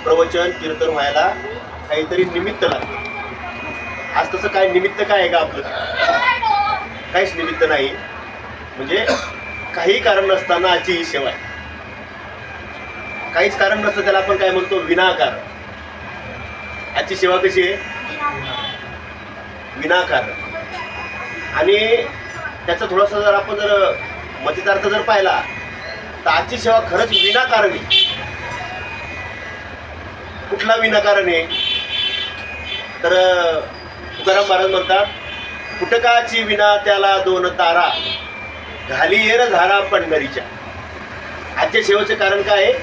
प्रवचन कीर्तन व्हायला काहीतरी निमित्त लागतं. आज तसं काय निमित्त काय आहे का आपलं? काहीच निमित्त नाही. म्हणजे काही कारण नसताना आजची ही सेवा आहे. काहीच कारण नसतं त्याला आपण काय म्हणतो? विनाकारण. आजची सेवा कशी आहे? विनाकारण. आणि त्याचा थोडासा जर आपण जर मतितार्थ जर पाहिला तर आजची सेवा खरंच विनाकारण आहे. कुठला विनाकारण आहे? तर तुकाराम महाराज म्हणतात, फुटकाची विना त्याला दोन तारा, घाली येर धारा पंढरीच्या. आजच्या सेवेचं कारण काय आहे?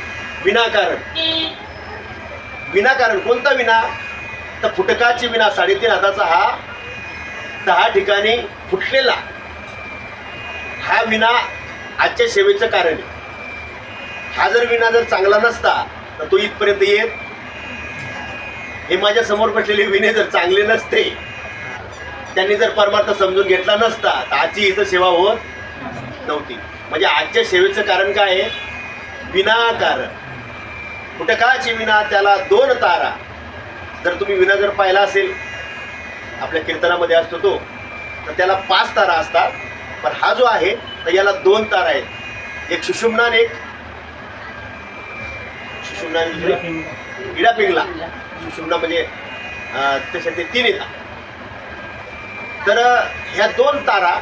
विनाकारण. विनाकारण कोणता विना? तर फुटकाची विना, 3.5 हाताचा हा 10 ठिकाणी फुटलेला हा विना आजच्या सेवेचं कारण आहे. हा जर विना जर चांगला नसता तर तो इथपर्यंत येत. हे माझ्या समोर बसलेले विने जर चांगले नसते, त्यांनी जर परमार्थ समजून घेतला नसता तर आजची इथं सेवा होत नव्हती. म्हणजे आजच्या सेवेचं कारण काय आहे? विनाकारण. फुटकाची विना त्याला दोन तारा. जर तुम्ही विना जर पाहिला असेल आपल्या कीर्तनामध्ये असतो तो, तर त्याला 5 तारा असतात. पण हा जो आहे तर याला 2 तारा आहेत. एक सुषुम्ना आणि एक इडा पिंगला. सुषुम्ना म्हणजे तसे ते 3 येतात. तर ह्या 2 तारा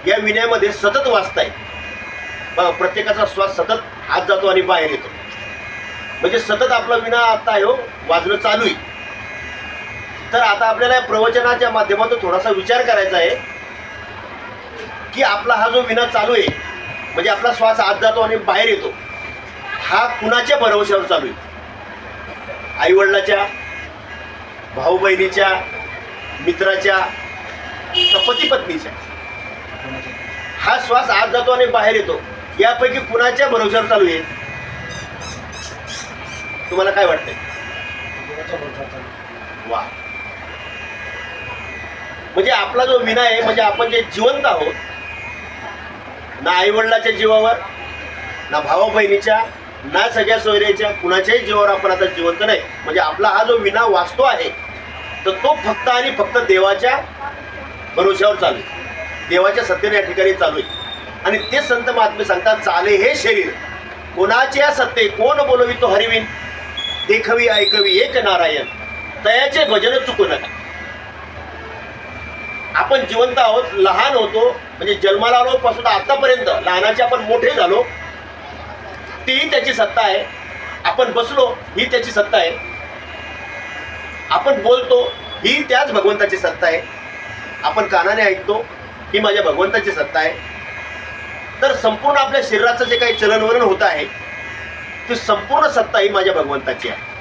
या विण्यामध्ये सतत वाजतायत. बघा, प्रत्येकाचा श्वास सतत आत जातो आणि बाहेर येतो. म्हणजे सतत आपला विना आता आहे हो वाजणं चालू आहे. तर आता आपल्याला या प्रवचनाच्या माध्यमातून थोडासा विचार करायचा आहे की आपला हा जो विना चालू आहे, म्हणजे आपला श्वास आत जातो आणि बाहेर येतो, हा कुणाच्या भरवशावर चालू आहे? आईवडिलाच्या, भाऊ बहिणीच्या, मित्राच्या, पती पत्नीच्या? हा श्वास आत जातो आणि बाहेर येतो, यापैकी कुणाच्या भरवशावर चालू आहे? तुम्हाला काय वाटतंय? वा. म्हणजे आपला जो विना आहे, म्हणजे आपण जे जिवंत आहोत, ना आईवडिलाच्या जीवावर, ना भाऊ बहिणीच्या, ना सगळ्या सोयऱ्याच्या, कुणाच्याही जीवावर आपण आता जिवंत नाही. म्हणजे आपला हा जो विना वाचतो आहे तर तो फक्त आणि फक्त देवाच्या भरोश्यावर चालू आहे. देवाच्या सत्तेने या ठिकाणी चालू आहे. आणि ते संत महात्मे सांगतात, चाले हे शरीर कोणाच्या सत्ते, कोण बोलवी तो हरिविन, देखवी ऐकवी एक नारायण, तयाचे भजन चुकू नका. आपण जिवंत आहोत, लहान होतो, म्हणजे जन्माला आलो पासून आतापर्यंत लहानाचे आपण मोठे झालो, तीही त्याची सत्ता आहे. आपण बसलो, ही त्याची सत्ता आहे. आपण बोलतो, ही त्याच भगवंताची सत्ता आहे. आपण कानाने ऐकतो, ही माझ्या भगवंताची सत्ता आहे. तर संपूर्ण आपल्या शरीराचं जे काही चलनवलन होत आहे, ती संपूर्ण सत्ता ही माझ्या भगवंताची आहे.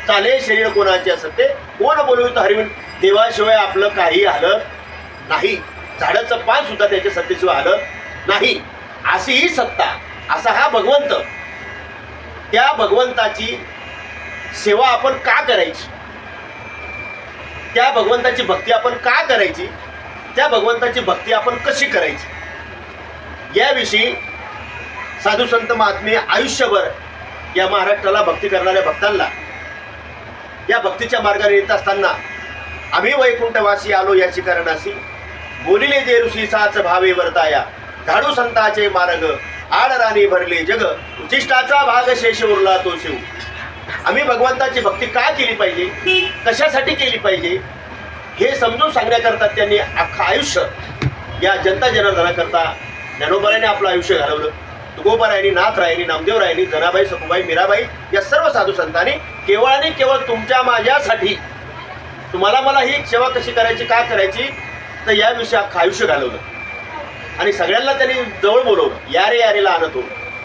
चाले शरीर कोणाचे सत्ते, कोण बोलवितो हरिविन, देवाशिवाय आपलं काही हालत नाही. झाडाचं पान सुद्धा त्याच्या सत्तेशिवाय हालत नाही. अशी ही सत्ता, असा हा भगवंत. त्या भगवंताची सेवा आपण का करायची? त्या भगवंताची भक्ती आपण का करायची? त्या भगवंताची भक्ती आपण कशी करायची? याविषयी साधू संत महात्मे आयुष्यभर या महाराष्ट्राला भक्ती करणाऱ्या भक्तांना या भक्तीच्या मार्गाने येत असताना, आम्ही वैकुंठवासी आलो याची कारणासी, बोलिले जे ऋषी साच भावे वर्ताया, झाडू संताचे मार्ग आडराणी भरले जग, उचिष्टाचा भाग शेष उरला तो शिव. आम्ही भगवंताची भक्ती का केली पाहिजे, कशासाठी केली पाहिजे, हे समजून सांगण्याकरता त्यांनी अख्खं आयुष्य या जनता जनार्दनाकरता ज्ञानोबारायांनी आपलं आयुष्य घालवलं. तुकोबारायांनी, नाथरायांनी, नामदेवरायांनी, जनाबाई, सखुबाई, मीराबाई या सर्व साधू संतांनी केवळ आणि केवळ तुमच्या माझ्यासाठी, तुम्हाला मला ही सेवा कशी करायची, का करायची, तर याविषयी अख्खं आयुष्य घालवलं. आणि सगळ्यांना त्यांनी जवळ बोलवलं. या रे यारेला आणत हो,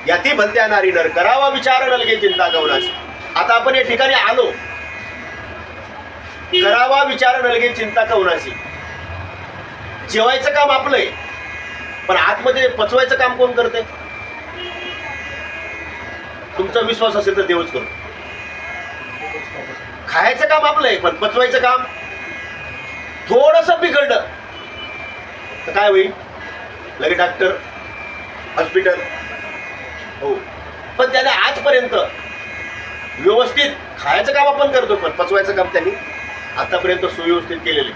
याती भलत्या नारी नर, करावा विचार नलगे चिंता गवनाशी. आता आपण या ठिकाणी आलो, करावा विचार नलगे चिंता कवनाशी. जेवायचं काम आपलंय, पण आतमध्ये पचवायचं काम कोण करते? तुमचा विश्वास असेल तर देवच करतो. खायचं काम आपलंय, पण पचवायचं काम थोडंसं बिघडलं तर काय होईल? लगे डॉक्टर, हॉस्पिटल. हो, पण त्याने आजपर्यंत व्यवस्थित खायचं काम आपण करतो, पण पचवायचं काम त्यांनी आतापर्यंत सुव्यवस्थित केलेले.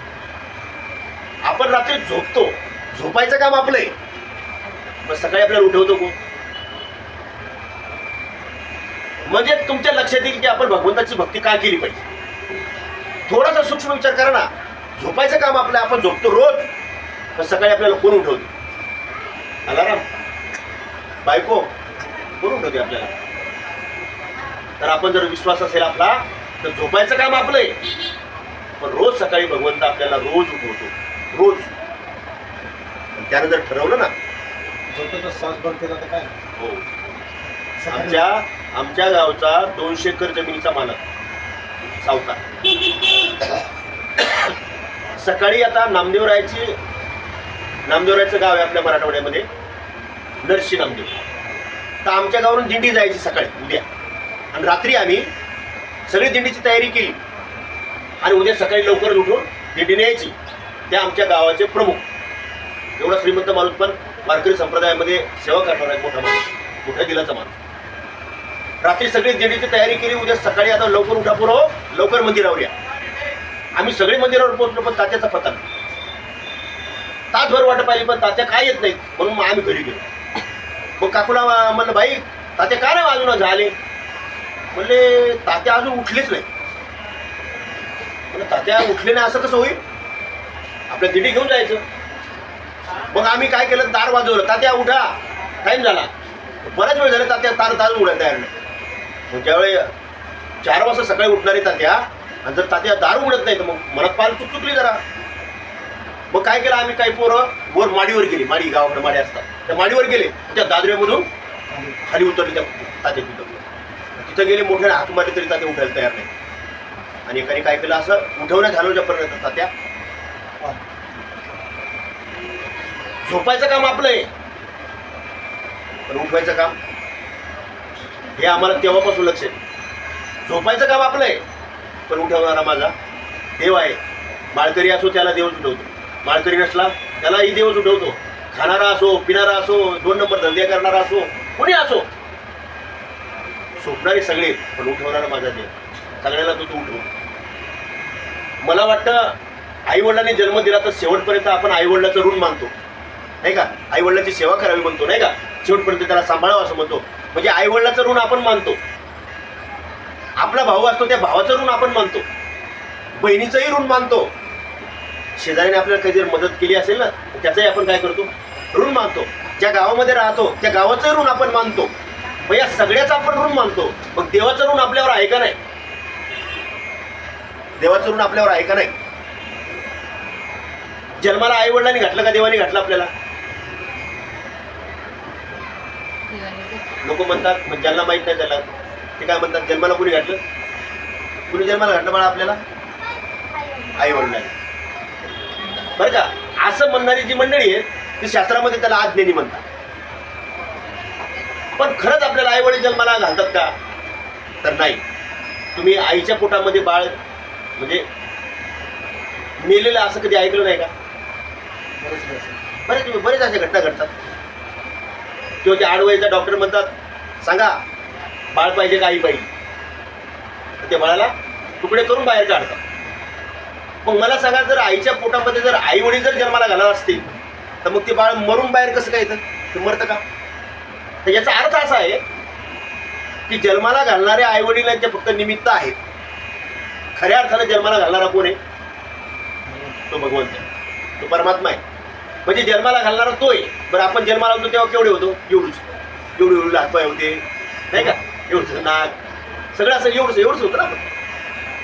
आपण रात्री झोपतो, झोपायचं काम आपलं आहे, मग सकाळी आपल्याला उठवतो कोण? म्हणजे तुमच्या लक्षात येईल की आपण भगवंताची भक्ती का केली पाहिजे. थोडासा सूक्ष्म विचार करा ना. झोपायचं काम आपलं, आपण झोपतो रोज, पण सकाळी आपल्याला कोण उठवतो? अलाराम, बायको कोण उठवते आपल्याला? तर आपण जर विश्वास असेल आपला तर झोपायचं काम आपलं आहे, पण रोज सकाळी भगवंत आपल्याला रोज उठवतो, रोज. त्यानं जर ठरवलं ना, काय हो. आमच्या गावचा 200 एकर जमिनीचा मालक सावकार सकाळी, आता नामदेवरायचं गाव आहे आपल्या मराठवाड्यामध्ये, नरशी नामदेव. तर आमच्या गावावरून दिंडी जायची सकाळी उद्या, आणि रात्री आम्ही सगळी दिंडीची तयारी केली, आणि उद्या सकाळी लवकर उठून दिंडीने यायची. त्या आमच्या गावाचे प्रमुख, एवढा श्रीमंत माणूस, पण वारकरी संप्रदायामध्ये सेवा करणारा एक मोठा माणूस, मोठ्या दिलाचा माणूस. रात्री सगळी दिंडीची तयारी केली, उद्या सकाळी आता लवकर उठा पुरो, लवकर मंदिरावर या. आम्ही सगळे मंदिरावर पोहोचलो, पण तात्याचा पत्ता नाही. तासभर वाट पाहिली, पण तात्या काय येत नाही, म्हणून मग आम्ही घरी गेलो. मग काकूला म्हणलं, बाई तात्या का नाही अजून झाले? म्हणले तात्या अजून उठलेच नाही. म्हणलं तात्या उठले नाही असं कसं होईल? आपल्या दिंडी घेऊन जायचं. मग आम्ही काय केलं, दार वाजवलं, तात्या उठा, टाईम झाला. बराच वेळ झाला तात्या तार उडायला तयार नाही. मग ज्यावेळी 4 वाजता सकाळी उठणारे तात्या, आणि जर तात्या दार उघडत नाही तर मग मनात पाल चुकली जरा. मग काय केलं आम्ही, काही पोरं वर माडीवर गेली, माडी गावाकडे माडी असतात, त्या माडीवर गेले, त्या दादऱ्यामधून खाली उतरले त्या तात्या तिथं गेले, मोठ्याने हात मारले तरी तात्या उठायला तयार नाही. आणि एकाने काय केलं, असं उठवण्यात घालवच्या पर्यंत तात्या. झोपायचं काम आपलं आहे, पण उठवायचं काम हे आम्हाला तेव्हापासून लक्ष आहे. झोपायचं काम आपलं आहे, पण उठवणारा माझा देव आहे. माळकरी असो त्याला देवच उठवतो, माळकरी नसला त्यालाही देवच उठवतो. खाणारा असो, पिणारा असो, 2 नंबर धंदे करणारा असो, कोणी असो, झोपणारे सगळे, पण उठवणारा माझा देव. सगळ्याला तो उठवतो. मला वाटतं आईवडिलांनी जन्म दिला तर शेवटपर्यंत आपण आईवडिलाचं ऋण मानतो, नाही का? आईवडिलाची सेवा करावी म्हणतो, नाही का? शेवटपर्यंत त्याला सांभाळावं असं म्हणतो. म्हणजे आईवडिलाचं ऋण आपण मानतो. आपला भाऊ असतो त्या भावाचं ऋण आपण मानतो, बहिणीचंही ऋण मानतो. शेजारीने आपल्याला काही जर मदत केली असेल ना, त्याचंही आपण काय करतो, ऋण मानतो. ज्या गावामध्ये राहतो त्या गावाचं ऋण आपण मानतो. मग या सगळ्याचं आपण ऋण मानतो. मग देवाचं ऋण आपल्यावर आहे का नाही? देवाचं ऋण आपल्यावर आहे का नाही? जन्माला आई वडिलांनी घातलं का देवाने घातलं आपल्याला? लोक म्हणतात, मग ज्यांना माहित नाही त्याला ते काय म्हणतात, जन्माला कुणी घातलं? कुणी जन्माला घातलं बाळा आपल्याला? आई वडिलांनी. बरं का? असं म्हणणारी जी मंडळी आहे ती शास्त्रामध्ये त्याला आज्ञेनी म्हणतात. पण खरंच आपल्याला आई वडील जन्माला घालतात का? तर नाही. तुम्ही आईच्या पोटामध्ये बाळ म्हणजे मेलेलं असं कधी ऐकलं नाही का? बरेच अशा घटना घडतात. किंवा ते आडवयचा डॉक्टर म्हणतात, सांगा बाळ पाहिजे का आई पाहिजे? त्या बाळाला तुकडे करून बाहेर काढतात. मग मला सांगा, जर आईच्या पोटामध्ये जर आई वडील जर जन्माला घालत असतील तर मग ते बाळ मरून बाहेर कसं काय येतं? ते मरतं का? तर याचा अर्थ असा आहे की जन्माला घालणारे आई वडिलांचे फक्त निमित्त आहेत. खऱ्या अर्थाने जन्माला घालणारा कोण आहे? तो भगवंत आहे, तो परमात्मा आहे. म्हणजे जन्माला घालणारा तो आहे. बरं, आपण जन्माला होतो तेव्हा केवढे होतो? एवढी हातपाय होते, नाही का? एवढंच नाक, सगळं असं एवढंच होतं ना.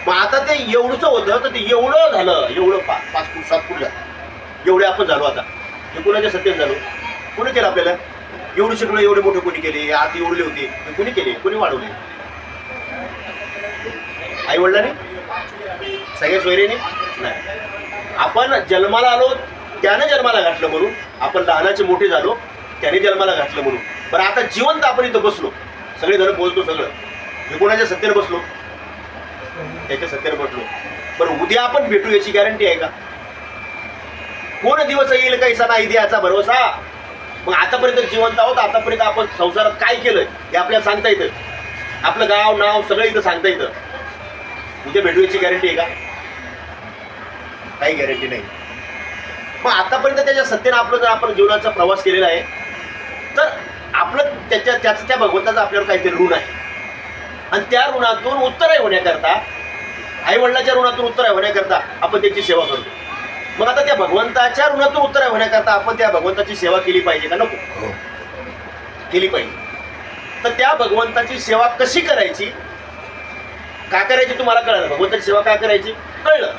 मग आता ते एवढंच होतं तर ते एवढं झालं, एवढं 5 फूट 7 फूट झालं, एवढे आपण झालो. आता हे कोणाच्या सत्तेत झालो? कोणी केलं आपल्याला? एवढं शिकलो, एवढे मोठे कोणी केले? आत एवढले होते, कोणी केले? कोणी वाढवले? आई वडिलांनी? सगळ्या सोयरीने? नाही. आपण जन्माला आलो त्याने जन्माला घातलं म्हणून, आपण लहानाचे मोठे झालो त्याने जन्माला घातलं म्हणून. बरं, आता जिवंत आपण इथं बसलो, सगळे जण बोलतो सगळं, हे कोणाच्या सत्तेने बसलो? त्याच्या सत्तेने बसलो. बरं, उद्या आपण भेटू याची गॅरंटी आहे का? कोण दिवस येईल कैसा नाही द्यायचा भरोसा. मग आतापर्यंत जिवंत आहोत, आतापर्यंत आपण संसारात काय केलं हे आपल्याला सांगता येतं. आपलं गाव नाव सगळं इथं सांगता येतं. उद्या भेटूयाची गॅरंटी आहे का? काही गॅरंटी नाही. मग आतापर्यंत त्याच्या सत्तेनं आपलं जर आपण जीवनाचा प्रवास केलेला आहे तर आपलं त्याचं त्या भगवंताचं आपल्यावर काहीतरी ऋण आहे आणि त्या ऋणातून उत्तराय होण्याकरता, आईवडिलाच्या ऋणातून उत्तराय होण्याकरता आपण त्याची सेवा करतो. मग आता त्या भगवंताच्या ऋणातून उत्तराय होण्याकरता आपण त्या भगवंताची सेवा केली पाहिजे का नको? केली पाहिजे. तर त्या भगवंताची सेवा कशी करायची, काय करायची तुम्हाला कळलं. भगवंताची सेवा काय करायची कळलं,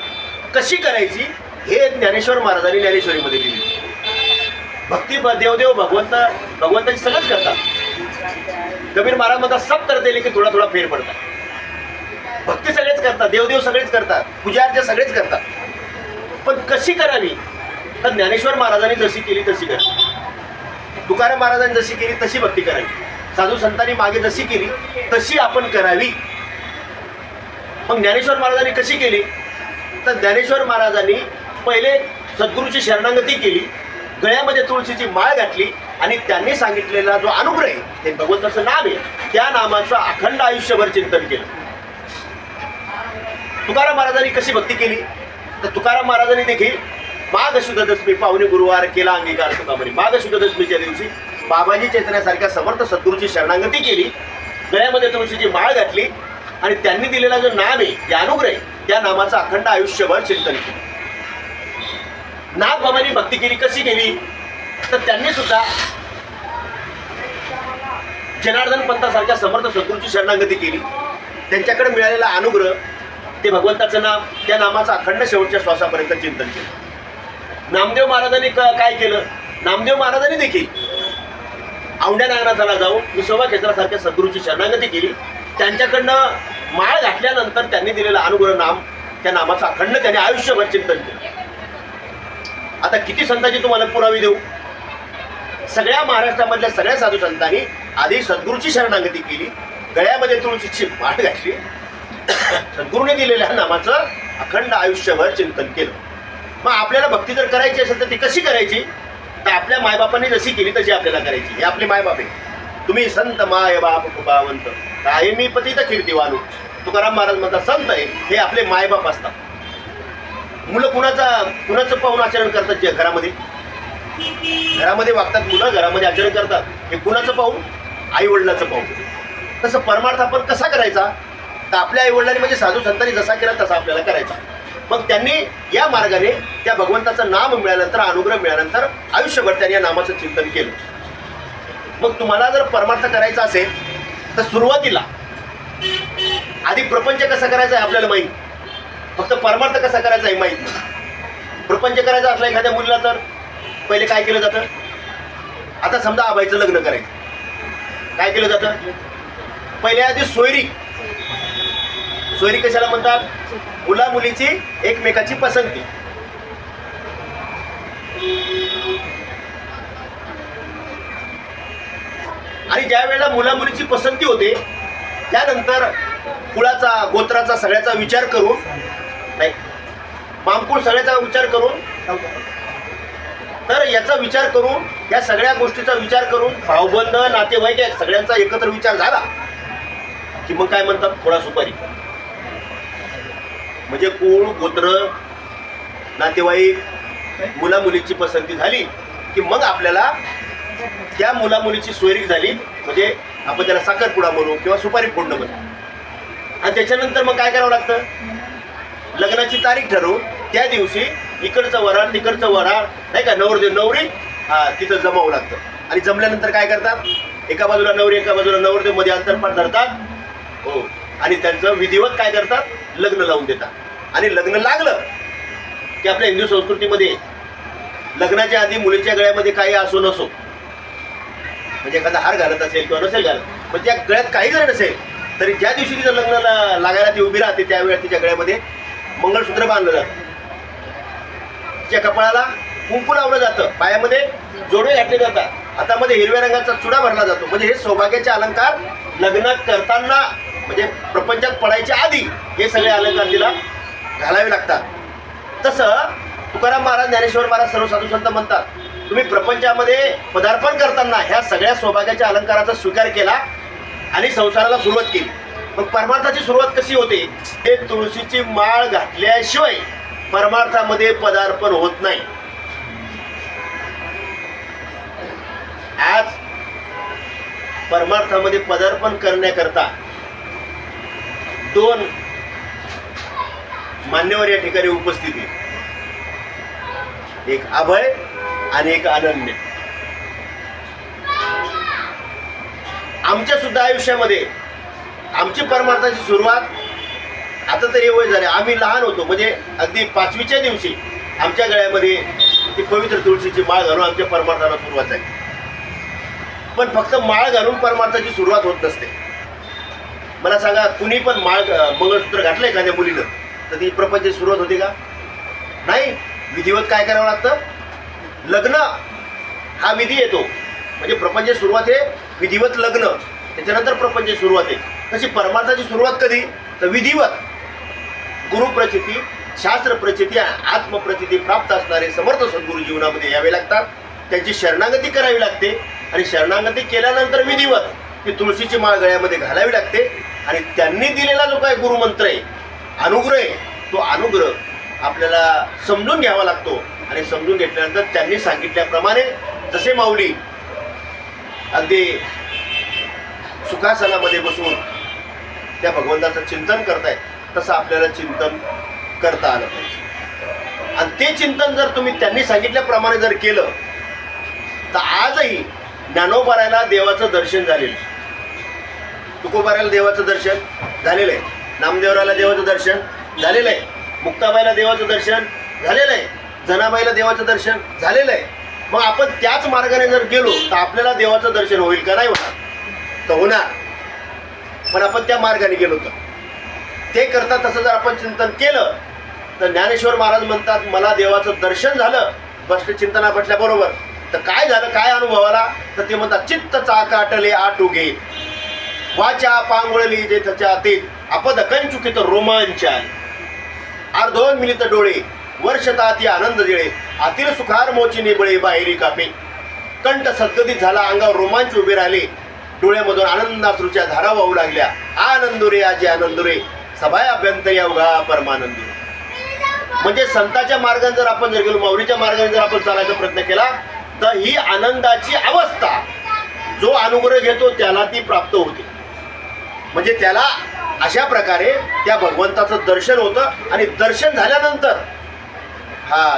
कशी करायची हे ज्ञानेश्वर महाराजांनी ज्ञानेश्वरीमध्ये लिहिली. भक्ती देवदेव भगवंताची सगळंच करतात. कबीर महाराज म्हणतात सब करते लेकिन थोडा थोडा फेर पडतात. भक्ती सगळेच करतात, देवदेव सगळेच करतात, पूजा अर्चा सगळेच करतात, पण कशी करावी तर ज्ञानेश्वर महाराजांनी जशी केली तशी करावी, तुकाराम महाराजांनी जशी केली तशी भक्ती करावी, साधू संतांनी मागे जशी केली तशी आपण करावी. मग ज्ञानेश्वर महाराजांनी कशी केली तर ज्ञानेश्वर महाराजांनी पहिले सद्गुरूची शरणागती केली, गळ्यामध्ये तुळशीची माळ घातली आणि त्यांनी सांगितलेला जो अनुग्रह आहे ते भगवंताचं नाम आहे, त्या नामाचं अखंड आयुष्यभर चिंतन केलं. तुकाराम महाराजांनी कशी भक्ती केली तर तुकाराम महाराजांनी देखील माघ शुद्ध दशमी पावनी गुरुवार केला अंगीकार तुकामणी. माघ शुद्ध दशमीच्या दिवशी बाबाजी चैतन्यासारख्या समर्थ सद्गुरूची शरणागती केली, गळ्यामध्ये तुळशीची माळ घातली आणि त्यांनी दिलेला जो नाम आहे, या अनुग्रह आहे, त्या नामाचं अखंड आयुष्यभर चिंतन केलं. नागबाबांनी भक्ती केली, कशी केली तर त्यांनी सुद्धा जनार्दन पंथासारख्या समर्थ सद्गुरूची शरणागती केली, त्यांच्याकडे मिळालेला अनुग्रह ते भगवंताचं नाम, त्या नामाचं अखंड शेवटच्या श्वासापर्यंत चिंतन केलं. नामदेव महाराजांनी काय केलं, नामदेव महाराजांनी देखील औंढ्या नागनाथाला जाऊन विसोबा खेचरासारख्या सद्गुरूची शरणागती केली, त्यांच्याकडनं माळ घातल्यानंतर त्यांनी दिलेला अनुग्रह नाम, त्या नामाचं अखंड त्याने आयुष्यभर चिंतन केलं. आता किती संतांची तुम्हाला पुरावी देऊ. सगळ्या महाराष्ट्रामधल्या सगळ्या साधू संतांनी आधी सद्गुरूची शरणागती केली, गळ्यामध्ये तुळशीची माळ घातली, सद्गुरूने दिलेल्या नामाचं अखंड आयुष्यभर चिंतन केलं. मग आपल्याला भक्ती जर करायची असेल तर ती कशी करायची तर आपल्या मायबापांनी जशी केली तशी आपल्याला करायची. हे आपले मायबाप आहे. तुम्ही संत माय बाप कृपावंत काय मी पतित कीर्तिवानू. तुकाराम महाराज म्हणतात संत आहे हे आपले मायबाप असतात. मुलं कुणाचं पाहून आचरण करतात, जे घरामध्ये वागतात मुलं, घरामध्ये आचरण करतात, हे कुणाचं पाहून, आई वडिलाचं पाहून. तसं परमार्थ आपण कसा करायचा तर आपल्या आई वडिलांनी म्हणजे साधू संतांनी जसा केला तसा आपल्याला करायचा. मग त्यांनी या मार्गाने त्या भगवंताचं नाम मिळाल्यानंतर, अनुग्रह मिळाल्यानंतर आयुष्यभर त्यांनी या नामाचं चिंतन केलं. मग तुम्हाला जर परमार्थ करायचा असेल तर सुरुवातीला आधी प्रपंच कसा करायचा आहे आपल्याला माहीत, फक्त परमार्थ कसा करायचा आहे माहीत नाही. प्रपंच करायचा असला एखाद्या मुलीला तर पहिले काय केलं जातं. आता समजा आबाईचं लग्न करायचं, काय केलं जातं पहिले आधी सोयरी. सोयरी कशाला म्हणतात, मुला मुलीची एकमेकाची पसंती. आणि ज्या वेळेला मुला मुलीची पसंती होते त्यानंतर कुळाचा, गोत्राचा सगळ्याचा विचार करून, नाही मामकुळ सगळ्याचा विचार करून, तर याचा विचार करून, या सगळ्या गोष्टीचा विचार करून भावबंध नातेवाईक सगळ्यांचा एकत्र विचार झाला की मग काय म्हणतात थोडा सुपारी. म्हणजे कुळ, गोत्र, नातेवाईक, मुला मुलीची पसंती झाली की मग आपल्याला त्या मुला मुलीची सोयरीक झाली, म्हणजे आपण त्याला साखरपुडा म्हणू किंवा सुपारी फोडणं म्हणू. आणि त्याच्यानंतर मग काय करावं लागतं, लग्नाची तारीख ठरवून त्या दिवशी इकडचं वराड तिकडचं वराड नाही का, नवरदेव नवरी तिथं जमावं लागतं. आणि जमल्यानंतर काय करतात, एका बाजूला नवरी एका बाजूला नवरदेव मध्ये अंतरपाठ धरतात, हो, आणि त्यांचं विधिवत काय करतात, लग्न लावून देतात. आणि लग्न लागलं की आपल्या हिंदू संस्कृतीमध्ये लग्नाच्या आधी मुलीच्या गळ्यामध्ये काही असो नसो, म्हणजे एखादा हार घालत असेल किंवा नसेल घालत, पण त्या गळ्यात काही जर नसेल तरी ज्या दिवशी तिचं लग्न लागायला ती उभी राहते त्यावेळेला तिच्या गळ्यामध्ये मंगळसूत्र बांधलं जातं, तिच्या कपाळाला कुंकू लावलं जातं, पायामध्ये जोडवे घातले जातात, हातामध्ये हिरव्या रंगाचा चुडा भरला जातो. म्हणजे हे सौभाग्याचे अलंकार लग्न करताना, म्हणजे प्रपंचात पडायच्या आधी हे सगळे अलंकार तिला घालावे लागतात. तसं तुकाराम महाराज, ज्ञानेश्वर महाराज, सर्व साधू संत म्हणतात तुम्ही प्रपंचामध्ये पदार्पण करताना ह्या सगळ्या सौभाग्याच्या अलंकाराचा स्वीकार केला आणि संसाराला सुरुवात केली. मग परमार्थाची सुरुवात कशी होते? हे तुळशीची माळ घातल्याशिवाय परमार्थामध्ये पदार्पण होत नाही. आज परमार्थामध्ये पदार्पण करण्याकरता दोन मान्यवर या ठिकाणी उपस्थित आहेत. एक अभय आणि एक अनन्य. आमच्या सुद्धा आयुष्यामध्ये आमची परमार्थाची सुरुवात आता तरी वय झाले. आम्ही लहान होतो म्हणजे अगदी 5वीच्या दिवशी आमच्या गळ्यामध्ये ती पवित्र तुळशीची माळ घालून आमच्या परमार्थाला सुरुवात झाली. पण फक्त माळ घालून परमार्थाची सुरुवात होत नसते. मला सांगा, कुणी पण माळ मंगळसूत्र घातलं एखाद्या मुलीनं तर ती प्रपंचाची सुरुवात होती का? नाही. विधिवत काय करावं लागतं? लग्न हा विधी येतो. म्हणजे प्रपंचाची सुरुवात आहे विधिवत लग्न, त्याच्यानंतर प्रपंचाची सुरुवात आहे. तशी परमार्थाची सुरुवात कधी? तर विधिवत गुरुप्रचिती, शास्त्रप्रचिती आणि आत्मप्रचिती प्राप्त असणारे समर्थ सद्गुरू जीवनामध्ये यावे लागतात. त्यांची शरणागती करावी लागते आणि शरणागती केल्यानंतर विधिवत ती तुळशीची माळ गळ्यामध्ये घालावी लागते. आणि त्यांनी दिलेला जो काही गुरुमंत्र आहे, अनुग्रह आहे, तो अनुग्रह आपल्याला समजून घ्यावा लागतो. आणि समजून घेतल्यानंतर त्यांनी सांगितल्याप्रमाणे जसे माऊली अगदी सुखासनामध्ये बसून त्या भगवंताचं चिंतन करतायत, तसं आपल्याला चिंतन करता आलं पाहिजे. आणि ते चिंतन जर तुम्ही त्यांनी सांगितल्याप्रमाणे जर केलं तर आजही ज्ञानोबारायला देवाचं दर्शन झालेलं आहे, तुकोबारायला देवाचं दर्शन झालेलं आहे, नामदेवरायला देवाचं दर्शन झालेलं आहे, मुक्ताबाईला देवाचं दर्शन झालेलं आहे, जनाबाईला देवाचं दर्शन झालेलं आहे. मग आपण त्याच मार्गाने जर गेलो तर आपल्याला देवाचं दर्शन होईल का? नाही होणार. तर होणार. पण आपण त्या मार्गाने गेलो तर ते करता तसं जर आपण चिंतन केलं तर ज्ञानेश्वर महाराज म्हणतात, मला देवाचं दर्शन झालं बष्ट चिंतना म्हटल्याबरोबर. तर काय झालं, काय अनुभव आला? तर ते म्हणतात, चित्त चाकाटले आटुगे, वाचा पांगुळली जे त्याच्या ते अपद कंचुकित रोमांचान, अर्धोन मिलित डोळे वर्षताती आनंद जिळे, आतील सुखार मोची निबळे बाहेरी कापे, कंठ सद्गतीत झाला, अंगावर रोमांच उभे राहिले, डोळ्यामधून आनंदाश्रूच्या धारा वाहू लागल्या. आनंदुरे आजी आनंदुरे, सभाय अभ्यंतरी अवघा परमानंदुरे. म्हणजे संताच्या मार्गाने जर आपण जर गेलो, माऊलीच्या मार्गाने जर आपण चालायचा प्रयत्न केला तर ही आनंदाची अवस्था जो अनुग्रह घेतो त्याला ती प्राप्त होते. म्हणजे त्याला अशा प्रकारे त्या भगवंताचं दर्शन होतं आणि दर्शन झाल्यानंतर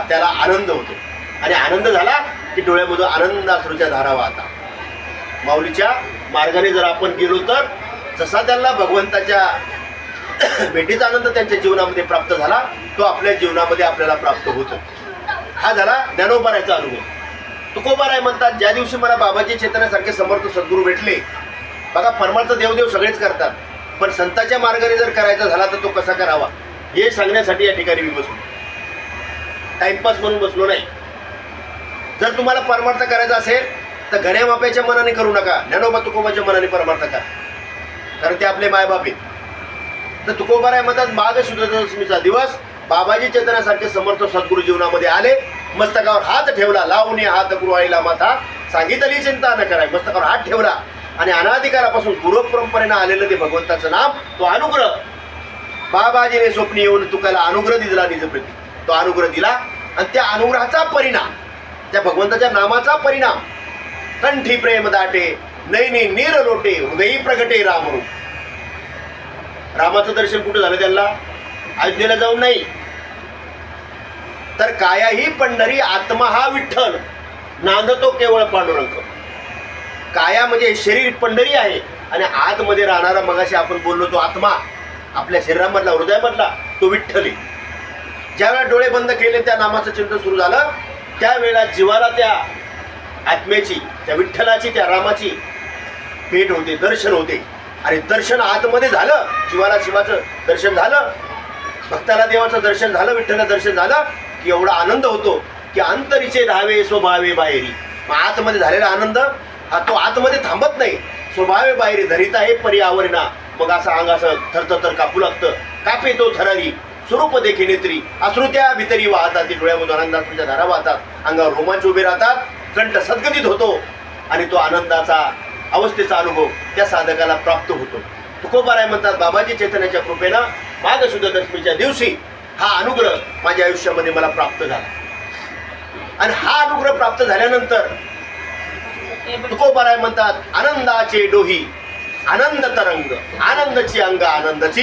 त्याला आनंद होतो. आणि आनंद झाला की डोळ्यामधून आनंदाश्रूच्या धारा वाहतात. माऊलीच्या मार्गाने जर आपण गेलो तर जसा त्यांना भगवंताच्या भेटीचा आनंद त्यांच्या जीवनामध्ये प्राप्त झाला, तो आपल्या जीवनामध्ये आपल्याला प्राप्त होतो. हा झाला ज्ञानोबारायचा अनुभव. तुकोबाराय म्हणतात, ज्या दिवशी मला बाबाजी चेतनासारखे समर्थ सद्गुरू भेटले, बघा परमार्थ देवदेव सगळेच करतात, पण संताच्या मार्गाने जर करायचा झाला तर तो कसा करावा हे सांगण्यासाठी या ठिकाणी मी बसलो. टाइमपास म्हणून बसलो नाही. जर तुम्हाला परमार्थ करायचा असेल तर घड्या माप्याच्या मनाने करू नका, ज्ञानोबा तुकोबाच्या मनाने परमार्थ करा, कारण ते आपले मायबाप आहेत. तर तुकोबाराय म्हणतात, माघ शुद्ध दशमीचा दिवस बाबाजी चेतनासारखे समर्थ सद्गुरू जीवनामध्ये आले, मस्तकावर हात ठेवला, लावून हात कुरवाळीला माथा सांगितली चिंता न कराय, मस्तकावर हात ठेवला आणि अनाधिकारापासून पूर्वपरंपरेनं आलेलं ते भगवंताचं नाम, तो अनुग्रह बाबाजीने स्वप्नी येऊन तुकाला अनुग्रह दिला निजप्रती. तो अनुग्रह दिला आणि त्या अनुग्रहाचा परिणाम, त्या भगवंताच्या नामाचा परिणाम, कंठी प्रेम दाटे, नैनी नीर लोटे, हृदयी प्रगटे रामरूप. रामाचं दर्शन कुठं झालं त्यांना? अयोध्येला जाऊन नाही, तर कायाही पंढरी, आत्मा हा विठ्ठल, नांदतो केवळ पांडुरंग. काया म्हणजे शरीर पंढरी आहे आणि आतमध्ये राहणारा, मगाशी आपण बोललो तो आत्मा, आपल्या शरीरामधला हृदयामधला तो विठ्ठल आहे. ज्यावेळेला डोळे बंद केले, त्या नामाचं चिंतन सुरू झालं, त्यावेळेला जीवाला त्या आत्म्याची, त्या विठ्ठलाची, त्या रामाची भेट होते, दर्शन होते. आणि दर्शन आतमध्ये झालं, जीवाला शिवाचं दर्शन झालं, भक्ताला देवाचं दर्शन झालं, विठ्ठला दर्शन झालं की एवढा आनंद होतो की अंतरीचे धावे स्वभावे बाहेरी. मग आतमध्ये झालेला आनंद हा तो आतमध्ये थांबत नाही, स्वभावे बाहेरी धरीत आहे परी आवरणा. मग असं अंग असं थरथर कापू लागतं, कापे तो थरारी, स्वरूप देखी नेत्री, अश्रुत्या भितरी वाहतात, डोळ्यामधून आनंदाच्या धारा वाहतात, अंगावर रोमांच उभे राहतात, कंठ सद्गतीत होतो आणि तो आनंदाचा अवस्थेचा अनुभव त्या साधकाला प्राप्त होतो. तुकोबाराय म्हणतात बाबाजी चैतन्याच्या कृपेनं माघ शुद्ध दशमीच्या दिवशी हा अनुग्रह माझ्या आयुष्यामध्ये मला प्राप्त झाला. आणि हा अनुग्रह प्राप्त झाल्यानंतर तुकोबाराय म्हणतात आनंदाचे डोही आनंद तरंग आनंदाची अंग आनंदाची,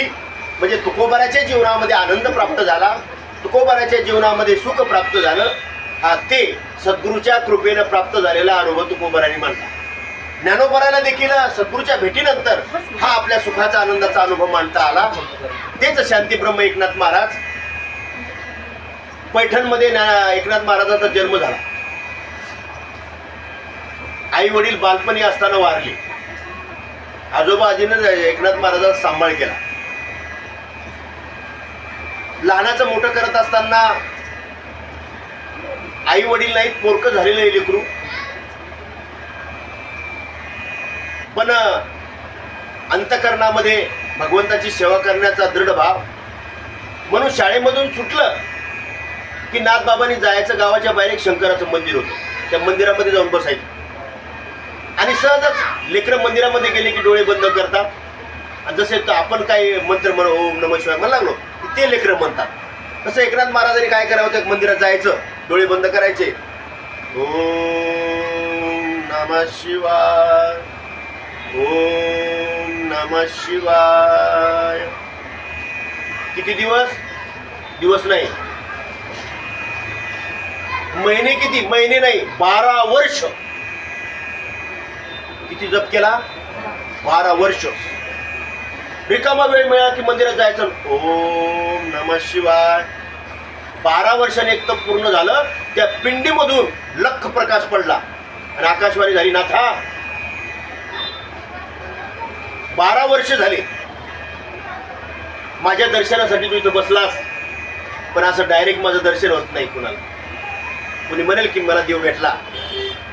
म्हणजे तुकोबाराच्या जीवनामध्ये आनंद प्राप्त झाला, तुकोबाराच्या जीवनामध्ये सुख प्राप्त झालं. हा ते सद्गुरूच्या कृपेनं प्राप्त झालेला अनुभव तुकोबारायांनी मांडला. ज्ञानोबारायला देखील सद्गुरूच्या भेटीनंतर हा आपल्या सुखाचा आनंदाचा अनुभव मांडता आला. तेच शांतीब्रह्म एकनाथ महाराज. पैठणमध्ये एकनाथ महाराजांचा जन्म झाला. आई वडील बालपणी असताना वारले. आजोबा आजीनं एकनाथ महाराजांचा सांभाळ केला. लहानाचं मोठं करत असताना आई वडील नाहीत, पोरकं झालेलं आहे लेकरू. पण अंतकरणामध्ये भगवंताची सेवा करण्याचा दृढ भाव. म्हणून शाळेमधून सुटलं की नाथबाबांनी जायचं. गावाच्या बाहेर एक शंकराचं मंदिर होतं, त्या मंदिरामध्ये जाऊन बसायचं. आणि सहजच लेकरं मंदिरामध्ये गेले की डोळे बंद करतात. आणि जसे आपण काही मंत्र म्हण ओम नमः शिवाय म्हणू लागलो की ते लेकरं म्हणतात. तसं एकनाथ महाराजांनी काय करावं, त्या मंदिरात जायचं, डोळे बंद करायचे, ओम नमः शिवाय ओम नमः शिवाय. किती दिवस? दिवस नाही, महिने. किती महिने नाही, 12 वर्ष. किती जप केला? 12 वर्ष. रिकामा वेळ मिळाला की मंदिरात जायचं, ओम नमः शिवाय. 12 वर्षाने एक तप पूर्ण झालं. त्या पिंडीमधून लख प्रकाश पडला आणि आकाशवाणी झाली, नाथा 12 वर्ष झाले माझ्या दर्शनासाठी तू इथं बसलास, पण असं डायरेक्ट माझं दर्शन होत नाही. कुणाला कुणी म्हणेल की मला देव भेटला,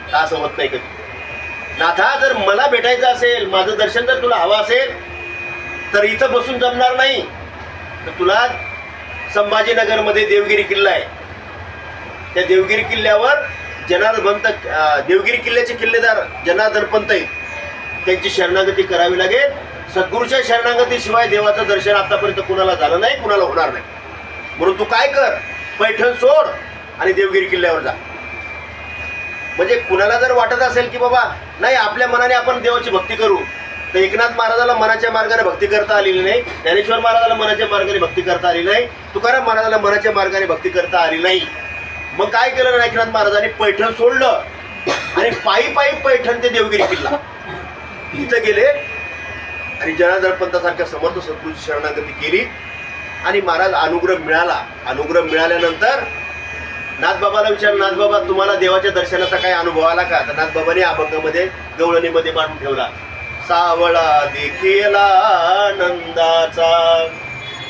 तर असं होत नाही कधी. नाथा जर मला भेटायचं असेल, माझं दर्शन जर तुला हवं असेल, तर इथं बसून जमणार नाही. तर तुला संभाजीनगरमध्ये देवगिरी किल्ला आहे, त्या देवगिरी किल्ल्यावर जनार्दन पंत, देवगिरी किल्ल्याचे किल्लेदार जनार्दन पंत आहेत, त्यांची शरणागती करावी लागेल. सद्गुरूच्या शरणागतीशिवाय देवाचं दर्शन आतापर्यंत कुणाला झालं नाही, कुणाला होणार नाही. म्हणून तू काय कर, पैठण सोड आणि देवगिरी किल्ल्यावर जा. म्हणजे कुणाला जर वाटत असेल की बाबा नाही आपल्या मनाने आपण देवाची भक्ती करू, तर एकनाथ महाराजाला मनाच्या मार्गाने भक्ती करता आलेली नाही, ज्ञानेश्वर महाराजाला मनाच्या मार्गाने भक्ती करता आली नाही, तुकाराम महाराजाला मनाच्या मार्गाने भक्ती करता आली नाही. मग काय केलं ना, एकनाथ महाराजांनी पैठण सोडलं आणि पायी पायी पैठण ते देवगिरी किल्ला इथं गेले आणि जनार्दन पंतासारख्या समर्थ सद्गुरूची शरणागती केली आणि महाराज अनुग्रह मिळाला. अनुग्रह मिळाल्यानंतर नाथबाबाला विचारलं, नाथबाबा तुम्हाला देवाच्या दर्शनाचा काय अनुभव आला का? तर नाथबाबाने अभंगामध्ये गवळणीमध्ये मांडून ठेवला, सावळा देखीला आनंदाचा,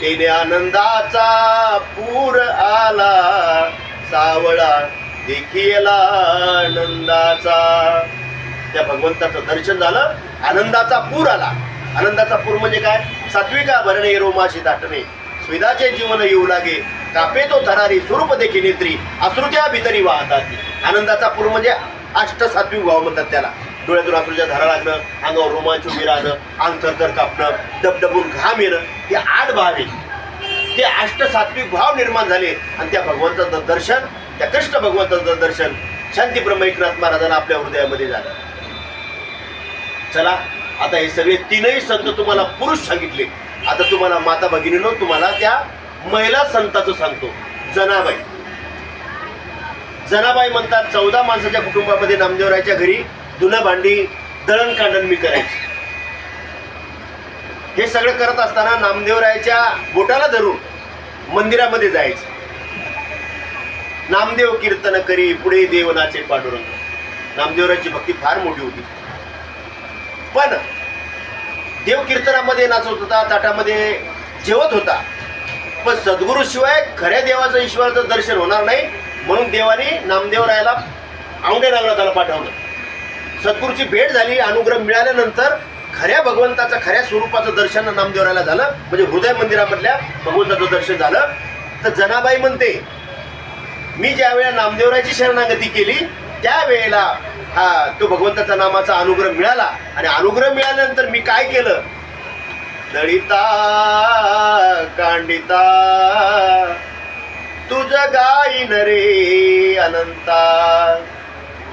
तेने आनंदाचा पूर आला, सावळा देखीला आनंदाचा. त्या भगवंताचं दर्शन झालं, आनंदाचा पूर आला. आनंदाचा पूर म्हणजे काय? सात्विका भरणे रोमाशी दाटणे, स्विदाचे जीवन येऊ लागे, कापे तो थरारी स्वरूप देखी नेत्री, अश्रुत्या भितरी वाहतात. आनंदाचा पूर म्हणजे अष्टसात्विक भाव म्हणतात त्याला. डोळ्यातून अश्रूच्या धारा लागणं, अंगावर रोमांच उभी राहणं, अंग थरथर कापणं, डबडबून घाम येणं, हे 8 भाव आहे. ते अष्टसात्विक भाव निर्माण झाले आणि त्या भगवंताचं दर्शन, त्या कृष्ण भगवंताचं दर्शन शांतीब्रह्म एकनाथ महाराजांना आपल्या हृदयामध्ये झालं. चला आता हे सगळे 3ही संत तुम्हाला पुरुष सांगितले. आता तुम्हाला माता भगिनींनो, तुम्हाला त्या महिला संताचं सांगतो. जनाबाई. जनाबाई म्हणतात 14 माणसाच्या कुटुंबामध्ये नामदेवरायच्या घरी धुणं भांडी दळणकांडण मी करायची. हे सगळं करत असताना नामदेवरायच्या बोटाला धरून मंदिरामध्ये जायचं. नामदेव कीर्तन करी पुढे देवनाचे पांडुरंग. नामदेवरायची भक्ती फार मोठी होती, पण देव कीर्तनामध्ये नाचत होता, ताटामध्ये जेवत होता, पण सद्गुरूशिवाय खऱ्या देवाचं ईश्वराचं दर्शन होणार नाही. म्हणून देवाने नामदेवरायाला औंढे नागनाथाला पाठवलं. सद्गुरूची भेट झाली, अनुग्रह मिळाल्यानंतर खऱ्या भगवंताचं खऱ्या स्वरूपाचं दर्शन नामदेवरायाला झालं, म्हणजे हृदय मंदिरामधल्या भगवंताचं दर्शन झालं. तर जनाबाई म्हणते, मी ज्या वेळेला नामदेवरायाची शरणागती केली त्यावेळेला तो भगवंताचा नामाचा अनुग्रह मिळाला आणि अनुग्रह मिळाल्यानंतर मी काय केलं, दळिता कांडिता तुझ गाईन रे अनंता,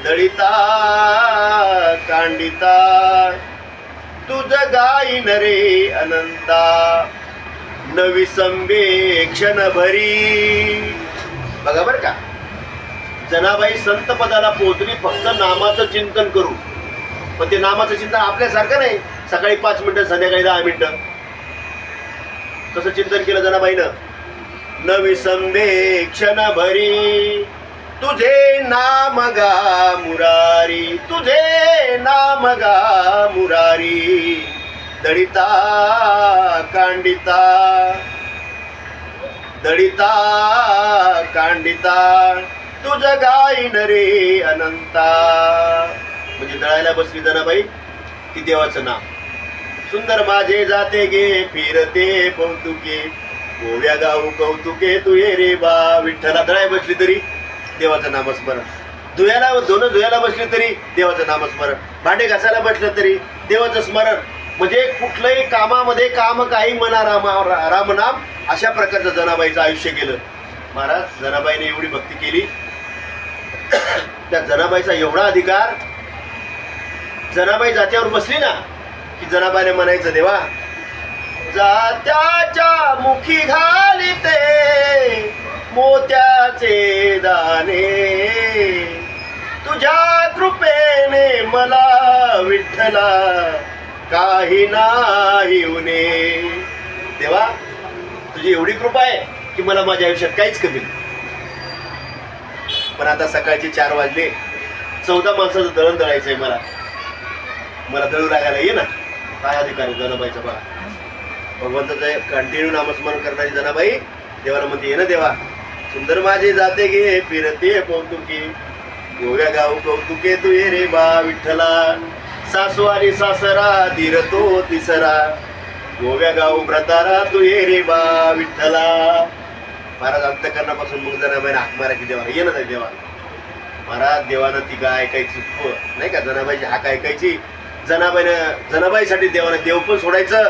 दळिता कांडिता तुझ गाईन रे अनंता, नवी संवेक्षण भरी. बघा बर का, जनाबाई संत पदाला पोहोचली फक्त नामाचं चिंतन करू. पण ते नामाचं चिंतन आपल्यासारखं नाही, सकाळी 5 मिनिटं संध्याकाळी 10 मिनिटं. कसं चिंतन केलं जनाबाईनं? नवी संवेक्षण भरी तुझे नाम गा मुरारी, तुझे नाम गा मुरारी, दळिता कांडिता, दळिता कांडिता तुझ गाईन रे अनंता. म्हणजे दळायला बसली जनाबाई ती देवाचं नाम. सुंदर माझे जाते गे फिरते कौतुके, गोव्या गाऊ कौतुके तुये रे बा विठ्ठला. दळाय बसली तरी देवाचं नामस्मरण, धुयाला बसली तरी देवाचं नामस्मरण, भांडे घासायला बसलं तरी देवाचं स्मरण. म्हणजे कुठलंही कामामध्ये काम काही म्हणा राम नाम, अशा प्रकारचं जनाबाईचं आयुष्य गेलं. महाराज जनाबाईने एवढी भक्ती केली, त्या जनाबाईचा एवढा अधिकार. जनाबाई जात्यावर बसली ना की जनाबाईने म्हणायचं, देवा जात्याच्या मुखी घालिते मोत्याचे दाणे, तुझ्या कृपेने मला विठ्ठला काही नाही उणे. देवा तुझी एवढी कृपा आहे की मला माझ्या आयुष्यात काहीच कमी नाही. पण आता सकाळचे 4 वाजले, 14 माणसाचं दळण दळायचंय मला दळू लागायला ये ना. काय अधिकार आहे जनाबाईचा? बघा, भगवंताचं कंटिन्यू नामस्मरण करणारी जनाबाई देवाला म्हणते, ये ना देवा. सुंदर माझे जाते गे फिरते कौतुके, गोव्या गाऊ कौतुके तू ये रे बा विठ्ठला, सासू आणि सासरा धीरतो तिसरा, गोव्या गाऊ व्रतारा तू ये रे बा विठ्ठला. महाराज अंतकरणापासून मग जनाबाईने हाक मारायची देवाला, ये ना देवा. महाराज देवानं ती गाय ऐकायची नाही का, जनाबाईची हाक ऐकायची. जनाबाईसाठी देवानं देव पण सोडायचं,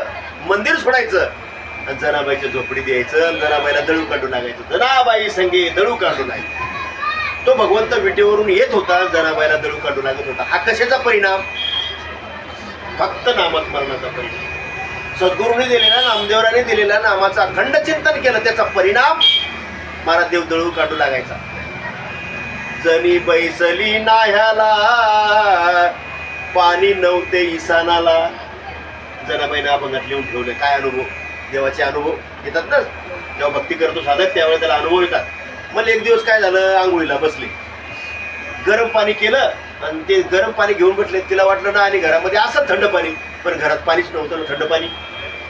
मंदिर सोडायचं, आणि जनाबाईच्या झोपडी द्यायचं, जनाबाईला दळू काढून लागायचं. जनाबाई संगे दळू काढून लागायचं. तो भगवंत विटेवरून येत होता, जनाबाईला दळू काढून लागत होता. हा कशाचा परिणाम? फक्त नामस्मरणाचा परिणाम. सद्गुरूंनी दिलेला, नामदेवरांनी दिलेला नामाचा अखंड चिंतन केलं, त्याचा परिणाम महाराज देव दळू काढू लागायचा. जनी बैसली नाह्याला पाणी नव्हते इसानाला. जनाबाईने अभंगात लिहून ठेवले. काय अनुभव? देवाचे अनुभव येतात ना, जेव्हा भक्ती करतो साधक त्यावेळेला त्याला अनुभव येतात. मला एक दिवस काय झालं, आंघोळीला बसले, गरम पाणी केलं आणि ते गरम पाणी घेऊन बसले. तिला वाटलं ना, आणि घरामध्ये असं थंड पाणी, पण घरात पाणीच नव्हतं ना, थंड पाणी.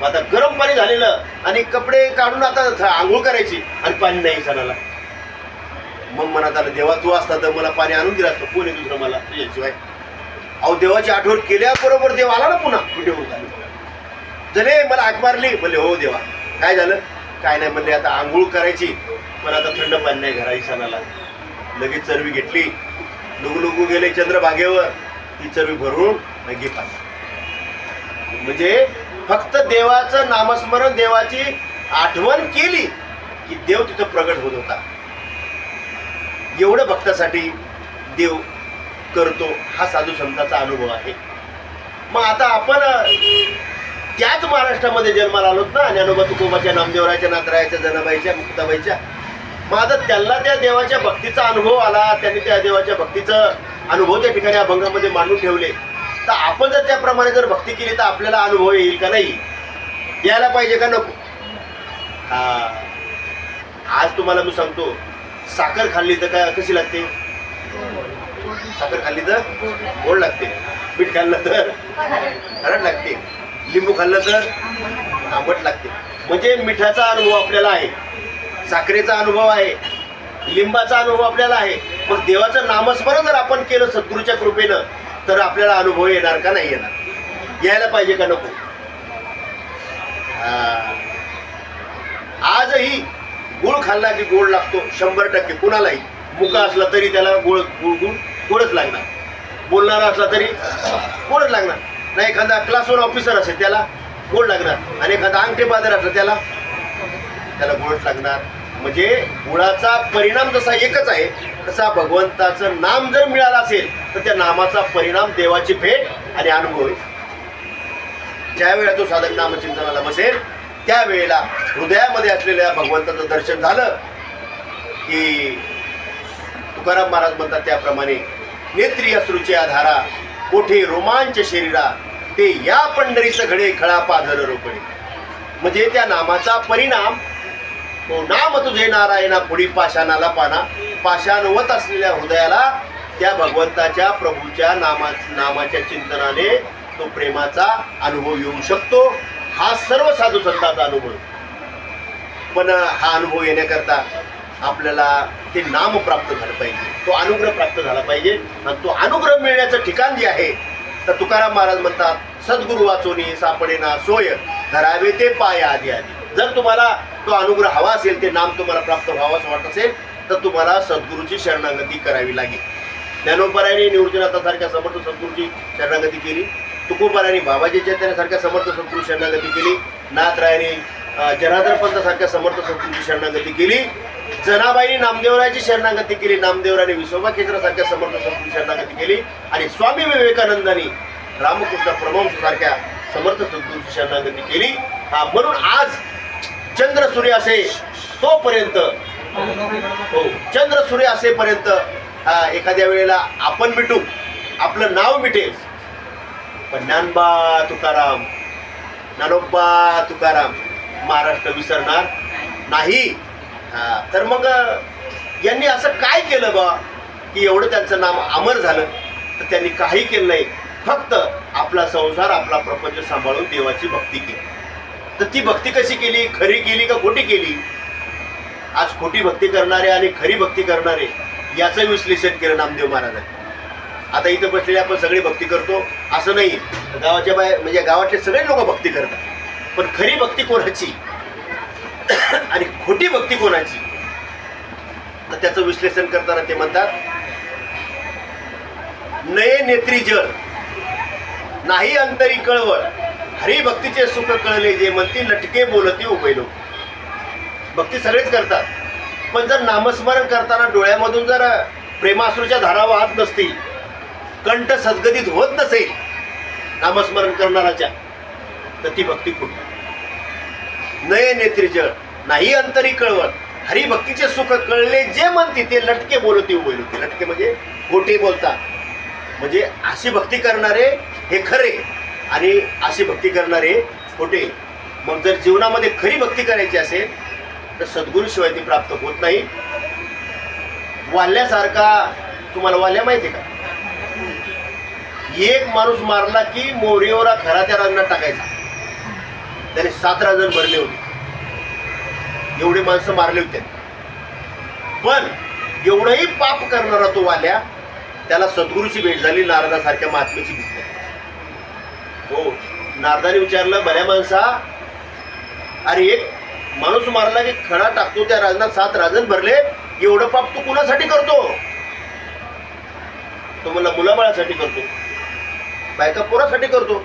आता गरम पाणी झालेलं आणि कपडे काढून आता आंघोळ करायची आणि पाणी नाही सणाला. मग मनात आलं, देवा तू असता तर मला पाणी आणून दिलं असतं, कोण आहे दुसरं मला तुझ्याशिवाय. अहो देवाची आठवण केल्याबरोबर देव आला ना पुन्हा व्हिडिओ झाले. मला हाक मारली, म्हणले हो देवा. काय झालं? काय नाही म्हणले, आता आंघोळ करायची पण आता थंड पाणी नाही घरा सणाला. लगेच चरवी घेतली, लुगू गेले चंद्रभागेवर, ती चरवी भरून लगे पाणी. म्हणजे फक्त देवाचं नामस्मरण, देवाची आठवण केली की देव तिथं प्रगट होत होता. एवढं भक्तासाठी देव करतो, हा साधू संतांचा अनुभव आहे. मग आता आपण त्याच महाराष्ट्रामध्ये जन्माला आलोत ना, ज्ञानोबा तुकोबाच्या, नामदेवराच्या, नाथरायाच्या, जनाबाईच्या, मुक्ताबाईच्या. मग आता त्यांना त्या देवाच्या भक्तीचा अनुभव आला, त्यांनी त्या देवाच्या भक्तीचं अनुभव त्या ठिकाणी अभंगामध्ये मांडून ठेवले. तर आपण जर त्याप्रमाणे जर भक्ती केली तर आपल्याला अनुभव येईल का नाही? यायला पाहिजे का नको? हा, आज तुम्हाला मी सांगतो, साखर खाल्ली तर काय कशी लागते? साखर खाल्ली तर गोड लागते, मीठ खाल्लं तर खारट लागते, लिंबू खाल्लं तर आंबट लागते. म्हणजे मिठाचा अनुभव आपल्याला आहे, साखरेचा अनुभव आहे, लिंबाचा अनुभव आपल्याला आहे. मग देवाचं नामस्मरण जर आपण केलं सद्गुरूच्या कृपेनं तर आपल्याला अनुभव येणार का नाही येणार? यायला पाहिजे का नको? आजही गुळ खाल्ला की गोड लागतो 100%. कुणालाही मुका असला तरी त्याला गोडच लागणार, बोलणारा असला तरी गोडच लागणार. नाही एखादा क्लास 1 ऑफिसर असेल त्याला गोड लागणार, आणि एखादा अंगठे बाजार असलं त्याला गोड लागणार. म्हणजे गुळाचा परिणाम जसा एकच आहे, तसा भगवंताचं नाम जर मिळालं असेल तर त्या नामाचा परिणाम देवाची भेट आणि अनुभव आहे. ज्या वेळेला तो साधक नामचिंतनाला बसेल त्यावेळेला हृदयामध्ये असलेल्या भगवंताचं दर्शन झालं की तुकाराम महाराज म्हणतात त्याप्रमाणे, नेत्री अश्रूची आधारा कोठे रोमांच शरीरा, ते या पंढरीचं घडे खळा पाझर रोकडे. म्हणजे त्या नामाचा परिणाम, तो नाम तुझे नारायणा पुढी पाषाणाला पाना, पाषाणवत असलेल्या हृदयाला त्या भगवंताच्या प्रभूच्या नामाच्या चिंतनाने तो प्रेमाचा अनुभव येऊ शकतो. हा सर्व साधू संतांचा अनुभव. पण हा अनुभव येण्याकरता आपल्याला ते नाम प्राप्त झालं पाहिजे, तो अनुग्रह प्राप्त झाला पाहिजे. आणि तो अनुग्रह मिळण्याचं ठिकाण जे आहे तर तुकाराम महाराज म्हणतात, सद्गुरू वाचोनी सापडेना सोय, धरावे ते पाय आधी आधी. जर तुम्हाला तो अनुग्रह हवा असेल, ते नाम तुम्हाला प्राप्त व्हावं असं वाटत असेल तर तुम्हाला सद्गुरूची शरणागती करावी लागेल. ज्ञानोबारायांनी निवृत्तीनाथासारख्या समर्थ सद्गुरूची शरणागती केली, तुकोबारायांनी बाबाजी चैतन्यासारख्या समर्थ सद्गुरू शरणागती केली, नाथरायांनी जनार्दन पंथासारख्या समर्थ सद्गुरूची शरणागती केली, जनाबाईंनी नामदेवरायाची शरणागती केली, नामदेवरायांनी विसोबा केंद्रासारख्या समर्थ सद्गुरूची शरणागती केली, आणि स्वामी विवेकानंदांनी रामकृष्ण परमहंसासारख्या समर्थ सद्गुरूची शरणागती केली. म्हणून आज चंद्र सूर्य असे तोपर्यंत, हो, चंद्र सूर्य असेपर्यंत एखाद्या वेळेला आपण मिटू, आपलं नाव मिटेल, पण ज्ञानबा तुकाराम, ज्ञानोबा तुकाराम महाराष्ट्र विसरणार नाही. तर मग यांनी असं काय केलं बा की एवढं त्यांचं नाम अमर झालं? तर त्यांनी काही केलं नाही, फक्त आपला संसार, आपला प्रपंच सांभाळून देवाची भक्ती केली. तर ती भक्ती कशी केली? खरी केली का खोटी केली? आज खोटी भक्ती करणारे आणि खरी भक्ती करणारे याचं विश्लेषण केलं नामदेव महाराजांनी. आता इथं बसलेले आपण सगळे भक्ती करतो असं नाही, गावाच्या बाहेर म्हणजे गावातले सगळे लोक भक्ती करतात, पण खरी भक्ती कोणाची आणि खोटी भक्ती कोणाची? तर त्याचं विश्लेषण करताना ते म्हणतात, नये नेत्री जळ नाही अंतरी कळवळ, हरिभक्तीचे सुख कळले जे म्हणती लटके बोलती उभे लोक. भक्ती सगळेच करतात, पण जर नामस्मरण करताना डोळ्यामधून जर प्रेमाश्रूच्या धारा वाहत नसतील, कंठ सद्गदित होत नसेल नामस्मरण करणाराच्या, तर ती भक्ती खोटी. नये नेत्री जळ नाही अंतरी कळवळ, हरिभक्तीचे सुख कळले जे म्हणते ते लटके बोलती उभे लोक. लटके म्हणजे खोटे बोलतात. म्हणजे अशी भक्ती करणारे हे खरे आणि अशी भक्ती करणारे खोटे. मग जर जीवनामध्ये खरी भक्ती करायची असेल तर सद्गुरूशिवाय ती प्राप्त होत नाही. वाल्यासारखा, तुम्हाला वाल्या माहिती आहे का? एक माणूस मारला की मोरीवरा खरा त्या रांगणात टाकायचा. त्याने 7 रांजण भरले होते, एवढे माणसं मारले होते. पण एवढंही पाप करणारा तो वाल्या, त्याला सद्गुरूची भेट झाली, नारदासारख्या महात्म्याची भेट झाली. हो, नारदाने विचारलं, बऱ्या माणसा, अरे एक माणूस मारला की खडा टाकतो त्या रांजणात, 7 रांजण भरले, एवढं पाप तू कुणासाठी करतो? तो म्हणला, मुलाबाळासाठी करतो, बायका पोरासाठी करतो.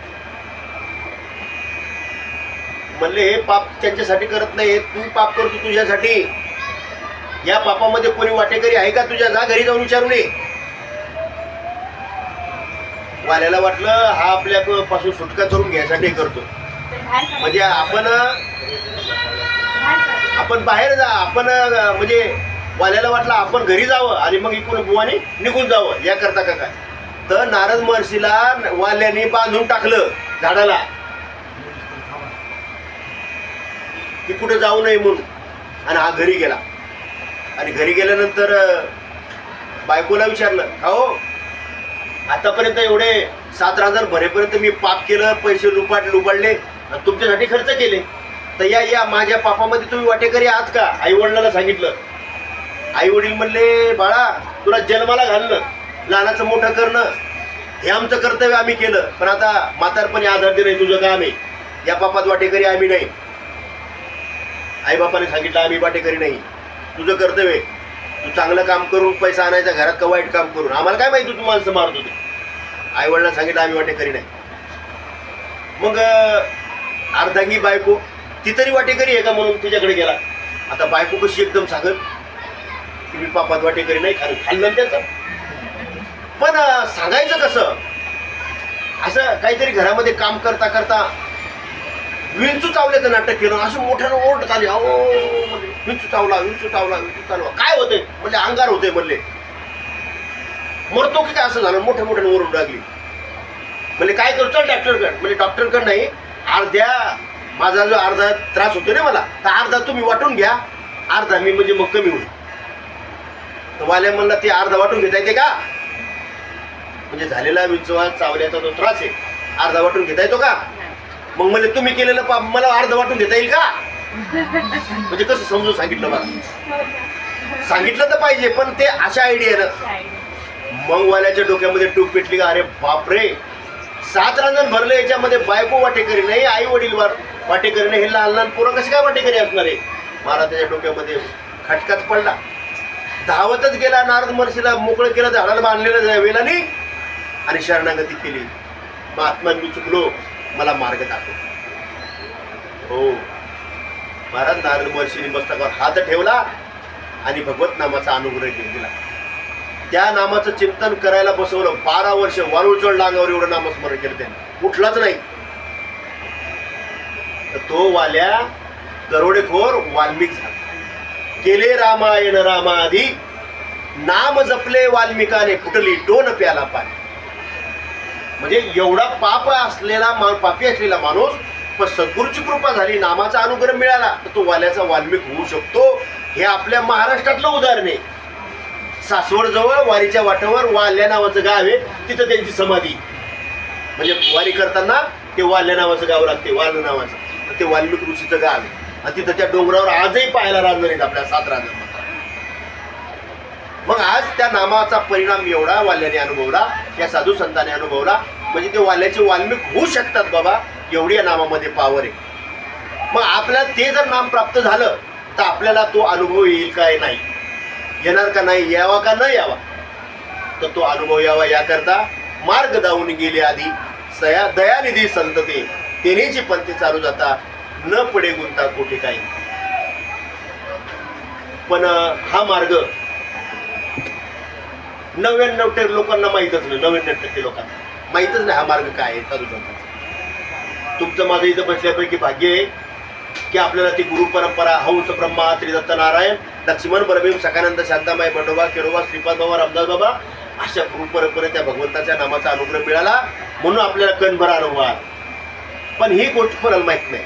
म्हणले, हे पाप त्यांच्यासाठी करत नाही, तू पाप करतो तुझ्यासाठी. या पापामध्ये कोणी वाटेकरी आहे का तुझ्या? जा घरी जाऊन विचारून ये. वाल्याला वाटलं हा आपल्यापासून सुटका करून घ्यायसाठी करतो. म्हणजे आपण बाहेर जा, आपण म्हणजे वाल्याला वाटलं आपण घरी जावं आणि मग इकडून बुवाने निघून जावं, या करता का काय? तर नारद महर्षीला वाल्याने बांधून टाकलं झाडाला की कुठे जाऊ नये म्हणून. आणि हा घरी गेला. आणि घरी गेल्यानंतर बायकोला विचारलं, अहो आतापर्यंत एवढे 7 रांजण भरेपर्यंत मी पाप केलं, पैसे लुबाडले, तुमच्यासाठी खर्च केले, तर या माझ्या पापामध्ये तुम्ही वाटेकरी आहात का? आई वडिलांना सांगितलं. आई वडील म्हणले, बाळा तुला जन्माला घालणं, लहानाचं मोठं करणं हे आमचं कर्तव्य आम्ही केलं, पण आता म्हातारपणी आधार देणं तुझं काम आहे. या पापात वाटेकरी आम्ही नाही. आईबापाने सांगितलं, आम्ही वाटेकरी नाही, तुझं कर्तव्य, तू चांगलं काम करून पैसा आणायचा घरात का वाईट काम करून, आम्हाला काय माहिती तू माणसं मारत होते. आई वडिलांना सांगितलं, आम्ही वाटेकरी नाही. मग अर्धांगी बायको ती तरी वाटेकरी आहे का म्हणून तिच्याकडे गेला. आता बायको कशी एकदम सांगत की मी पापात वाटेकरी नाही, खाल्लं त्याचं. पण सांगायचं कसं? असं काहीतरी घरामध्ये काम करता करता विंचू चावल्याचं नाटक केलं, असं मोठ्यानं ओरडत आली, अहो म्हणजे विंचू चावला, विंचू चावला, विंचू चावला. काय होतंय म्हणजे अंगार होतोय म्हणले, मरतो की काय असं झालं, मोठ्या मोठ्यानं ओरडू लागली. म्हणजे काय करतो डॉक्टरकडे, म्हणजे डॉक्टरकडे नाही, माझा जो अर्धा त्रास होतो ना मला, तर अर्धा तुम्ही वाटून घ्या, अर्धा मी म्हणजे मग कमी होईल. तर वाल्या म्हणला ते अर्धा वाटून घेता येते का? म्हणजे झालेला विंचवा चावल्याचा जो त्रास आहे अर्धा वाटून घेता येतो का? मग म्हणजे तुम्ही केलेलं पाप मला अर्धा वाटून घेता येईल का? म्हणजे कसं समजून सांगितलं मला, सांगितलं तर पाहिजे, पण ते अशा आयडियानं मग वाल्याच्या डोक्यामध्ये टूप पेटली का, अरे बापरे 7 रांजण भरलं, याच्यामध्ये बायको वाटेकरी नाही, आई वडील वाटेकरी नाही, हे लहान लहान पोरं कशी काय वाटेकरी असणार आहे? मला त्याच्या डोक्यामध्ये खटकाच पडला. धावतच गेला, नारद महर्षीला मोकळं केलं, झाडाला बांधलेलं वेलानी आणि शरणागती केली. महात्मा मी चुकलो, मला मार्ग दाखव. हो महाराज नारद महर्षीने मस्तकावर हात ठेवला आणि भगवत नामाचा अनुग्रह घेऊन दिला. त्या नामाचं चिंतन करायला बसवलं. 12 वर्ष वाळूचळ अंगावर एवढं नामस्मरण केलं त्याने, उठलाच नाही. तर तो वाल्या दरोडेखोर वाल्मिक झाला. केले रामायण रामाधी, नाम जपले वाल्मिकाने, फुटली टोन प्याला पाणी. म्हणजे एवढा पापी असलेला माणूस, पण सद्गुरूची कृपा झाली, नामाचा अनुग्रह मिळाला, तर तो वाल्याचा वाल्मिक होऊ शकतो. हे आपल्या महाराष्ट्रातलं उदाहरण आहे. सासवड जवळ वारीच्या वाटेवर वाल्या नावाचं गाव आहे, तिथं त्यांची समाधी. म्हणजे वारी करताना ते वाल्या नावाचं गाव लागते, वाल नावाचं, ते वाल्मिक ऋषीचं गाव आहे. आणि तिथं त्या डोंगरावर आजही पाहायला रांजण आहेत आपल्या 7 रांजण. मग आज त्या नामाचा परिणाम एवढा वाल्याने अनुभवला, या साधू संतांनी अनुभवला, म्हणजे ते वाल्याचे वाल्मिक होऊ शकतात बाबा, एवढी या नामामध्ये पावर आहे. मग आपल्याला ते जर नाम प्राप्त झालं तर आपल्याला तो अनुभव येईल काय नाही, येणार का नाही, यावा का न यावा, तर तो अनुभव यावा याकरता मार्ग दावून गेले आधी दयानिधी संतते, तेनेची पंथी चालू जाता, न पडे गुंता कोठे काही. पण हा मार्ग 99% लोकांना माहीतच नाही, 99% लोकांना माहीतच नाही हा मार्ग काय आहे साधू संतांचा. तुमचं माझं इथं बसल्यापैकी भाग्य आहे की आपल्याला ती गुरु परंपरा, हंस ब्रह्मा त्रिदत्त नारायण, लक्ष्मण बरभीम, सखानंद, शांतामाई, बंडोबा, केरोबा, श्रीपाद बाबा, रामदास बाबा, अशा गुरु परंपरेत त्या भगवंताच्या नामाचा अनुग्रह मिळाला, म्हणून आपल्याला कणभर अनुभव आला. पण ही गोष्ट कोणाला माहीत नाही.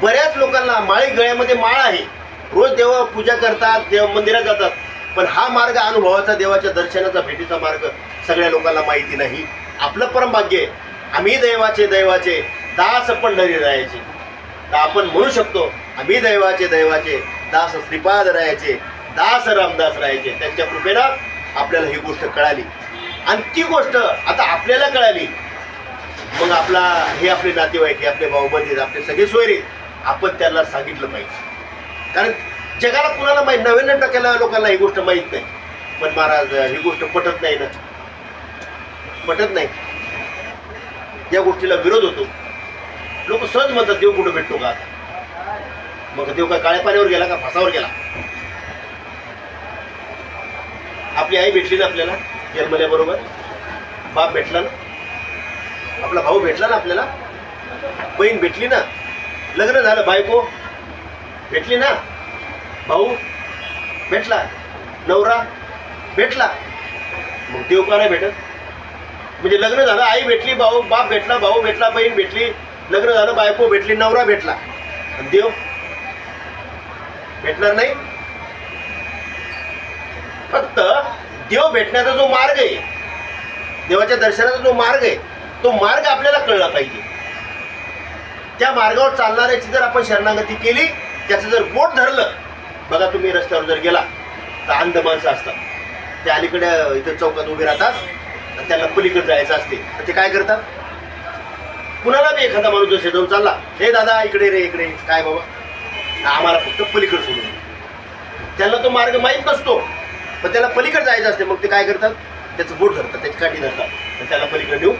बऱ्याच लोकांना माळी गळ्यामध्ये माळ आहे, रोज देव पूजा करतात, देव मंदिरात जातात, पण हा मार्ग अनुभवाचा, देवाच्या दर्शनाचा, भेटीचा मार्ग सगळ्या लोकांना माहिती नाही. आपलं परम भाग्य आहे, आम्ही दैवाचे दास पंढरी राहायचे. तर आपण म्हणू शकतो आम्ही दैवाचे दास श्रीपाद राहायचे, दास रामदास राहायचे. त्यांच्या कृपेनं आपल्याला ही गोष्ट कळाली, आणि ती गोष्ट आता आपल्याला कळाली. मग हे आपले नातेवाईक, हे आपले भाऊबंद, आपले सगळे सोयरे, आपण त्यांना सांगितलं पाहिजे. कारण जगाला कुणाला माहीत, 99% लोकांना ही गोष्ट माहीत नाही. पण महाराज ही गोष्ट पटत नाही ना, पटत नाही. या गोष्टीला विरोध होतो. लोक सहज म्हणतात देव कुठं भेटतो का? मग देव काय काळ्या पाण्यावर गेला का, फासावर गेला? आपली आई भेटली ना आपल्याला जन्मल्याबरोबर, बाप भेटला ना, आपला भाऊ भेटला ना आपल्याला, बहीण भेटली ना, लग्न झालं, बायको भेटली ना, भाऊ भेटला, नवरा भेटला, मग देव का नाही भेटत? म्हणजे लग्न झालं, आई भेटली, बाप भेटला, भाऊ भेटला, बहीण भेटली, लग्न झालं, बायको भेटली, नवरा भेटला, आणि देव भेटणार नाही. फक्त देव भेटण्याचा जो मार्ग आहे, देवाच्या दर्शनाचा जो मार्ग आहे, तो मार्ग आपल्याला कळला पाहिजे. त्या मार्गावर चालणाऱ्याची जर आपण शरणागती केली, त्याचं जर बोट धरलं, बघा तुम्ही रस्त्यावर जर गेला तर अंध माणसं असतात, ते अलीकडे इथं चौकात उभे राहतात, आणि त्यांना पलीकडे जायचं असते, तर ते काय करतात, कुणाला बी एखादा माणूस जर शेजारून चालला, हे दादा इकडे रे, इकडे काय बाबा, आम्हाला फक्त पलीकडे सोडून. त्यांना तो मार्ग माहीत नसतो, पण त्याला पलीकडे जायचं असते. मग ते काय करतात, त्याचं बोट धरतात, त्याची काठी धरतात, आणि त्याला पलीकडे नेऊन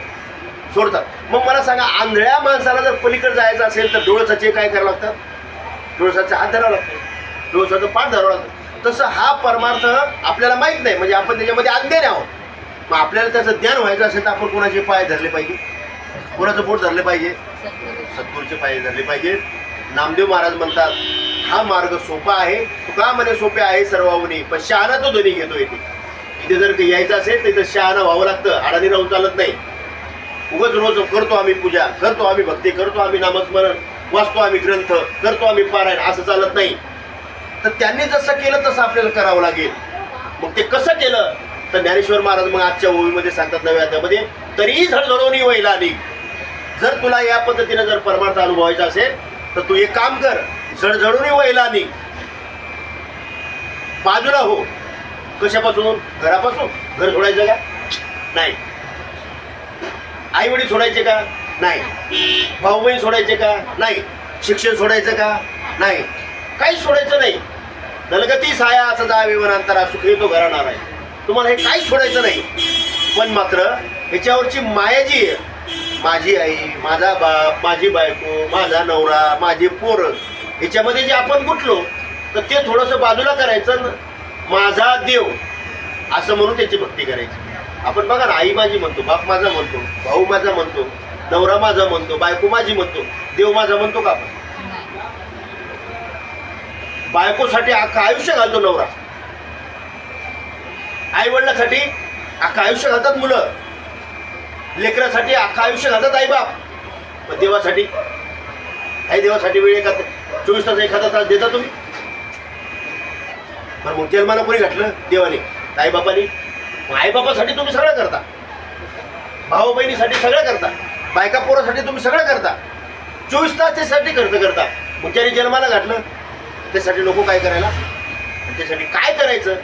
सोडतात. मग मला सांगा, आंधळ्या माणसाला जर पलीकडे जायचं असेल तर डोळसाचे काय करावं लागतं? डोळसाचा हात धरावा लागतो, डोळसाचं पाठ धरावं लागतं. तसं हा परमार्थ आपल्याला माहीत नाही, म्हणजे आपण त्याच्यामध्ये अज्ञानी आहोत. मग आपल्याला त्याचं ज्ञान व्हायचं असेल तर आपण कोणाचे पाय धरले पाहिजे? कोणाचं पोट धरले पाहिजे? सद्गुरूचे पाय धरले पाहिजे. नामदेव महाराज म्हणतात, हा मार्ग सोपा आहे, तुका म्हणे सोपे आहे सर्वांनी, पण शहाणा तो ध्वनी घेतो येते. इथे जर यायचं असेल तर इथं शहाणा व्हावं लागतं, अडाणी राहून चालत नाही. उगाच रोज करतो आम्ही पूजा, करतो आम्ही भक्ती, करतो आम्ही नामस्मरण, वाचतो आम्ही ग्रंथ, करतो आम्ही पारायण, असं चालत नाही. तर त्यांनी जसं केलं तसं आपल्याला करावं लागेल. मग ते कसं केलं तर ज्ञानेश्वर महाराज मग आजच्या ओवीमध्ये सांगतात, नव्या अध्यायामध्ये, तरी झडझडवणी वैला निघ. जर तुला या पद्धतीने जर परमार्थ अनुभवायचा असेल तर तू एक काम कर, झडझडून वैला निघ, बाजूला हो. कशापासून? घरापासून. घर सोडायचं का? नाही. आई वडील सोडायचे का? नाही. भाऊ बहीण सोडायचे का? नाही. शिक्षण सोडायचं का? नाही. काही सोडायचं नाही. दलगती साया असं जावे वनांतरा, सुख येतो घराणार आहे. तुम्हाला हे काही सोडायचं नाही. पण मात्र ह्याच्यावरची माया जी आहे, माझी आई, माझा बाप, माझी बायको, माझा नवरा, माझी पोरं, ह्याच्यामध्ये जे आपण गुंतलो तर ते थोडंसं बाजूला करायचं. माझा देव असं म्हणून त्याची भक्ती करायची. आपण बघा ना, आई माझी म्हणतो, बाप माझा म्हणतो, भाऊ माझा म्हणतो, नवरा माझा म्हणतो, बायको माझी म्हणतो, देव माझा म्हणतो का आपण? बायकोसाठी अख्खं आयुष्य घालतो नवरा, आई वडिलांसाठी अख्खं आयुष्य घालतात मुलं, लेकरासाठी अख्खं आयुष्य घालतात आई बाप. पण देवासाठी? आई देवासाठी वेळ एका 24 तास एखादा तास देता तुम्ही? पण मग जन्माला कोणी घातलं? देवाने, आई बापाने. आई बापासाठी तुम्ही सगळं करता, भाऊ बहिणीसाठी सगळं करता, बायका पोरासाठी तुम्ही सगळं करता, 24 तास त्यासाठी खर्च करता. मग ज्याने जन्माला घातलं त्यासाठी नको काय करायला? त्याच्यासाठी काय करायचं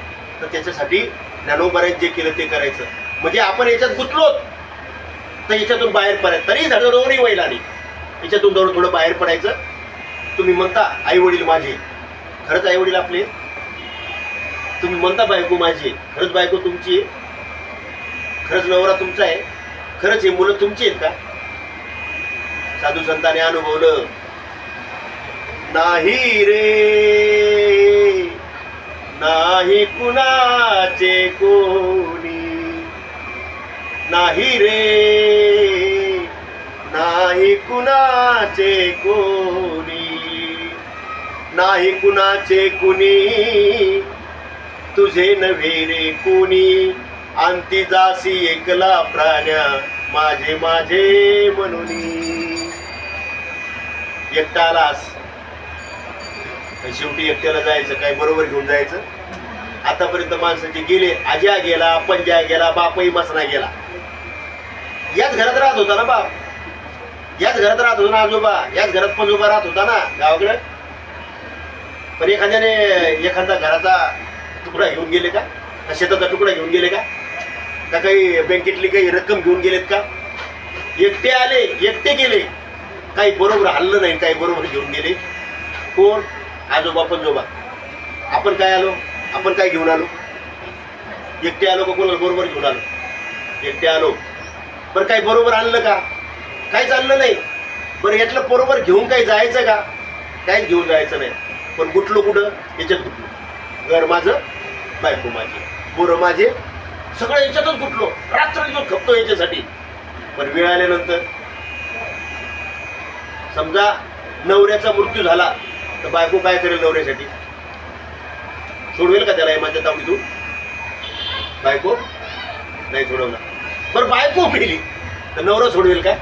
तर त्याच्यासाठी ज्ञानोबाने जे केलं ते करायचं. म्हणजे आपण याच्यात गुंतलो तर याच्यातून बाहेर पडायचं. तरी झडझडवणी वैला नाही, याच्यातून थोडं बाहेर पडायचं. तुम्ही म्हणता आई वडील माझे, खरंच आई वडील आपले? तुम्ही म्हणता बायको माझी, खरंच बायको तुमची आहे? खरंच नवरा तुमचा आहे? खरंच हे मुलं तुमची आहेत का? साधू संतांनी अनुभवलं नाही रे, नाही कुणाचे कोणी, नाही रे, नाही कुणाचे कोणी, नाही कुणाचे कुणी, तुझे नव्हे रे कोणी, अंती जासी एकला प्राण्या, माझे माझे म्हणून. एकटा आलास शेवटी एकट्याला जायचं, काय बरोबर घेऊन जायचं? आतापर्यंत माणसाचे गेले, आज्या गेला, पंजा गेला, बापही मसना गेला. याच घरात राहत होता ना बाप, याच घरात राहत होता ना आजोबा, याच घरात पंजोबा राहत होता ना गावाकडे. पण एखाद्याने एखादा घराचा तुकडा घेऊन गेले का? शेताचा तुकडा घेऊन गेले का? काही बँकेतली काही रक्कम घेऊन गेलेत का? एकटे आले, एकटे गेले, काही बरोबर हल्लं नाही, काही बरोबर घेऊन गेले. कोण? आजोबा पंजोबा. आपण काय आलो? आपण काय घेऊन आलो? एकटे आलो का कोणाला बरोबर घेऊन आलो? एकटे आलो. बरं काही बरोबर आणलं का? काही चाललं नाही. बरं यातलं बरोबर घेऊन काही जायचं का? काहीच घेऊन जायचं नाही. पण गुटलो कुठं? याच्यात गुटलो. घर माझं, बायको माझी, पोरं माझे, सगळं याच्यातच गुटलो. रात्रंदिवस खपतो याच्यासाठी. पण वेळ आल्यानंतर समजा नवऱ्याचा मृत्यू झाला तर बायको काय करेल नवऱ्यासाठी? सोडवेल का त्याला माझ्या तावडीतून? बायको नाही सोडवला. बरं बायको मेली तर नवरा सोडवेल का?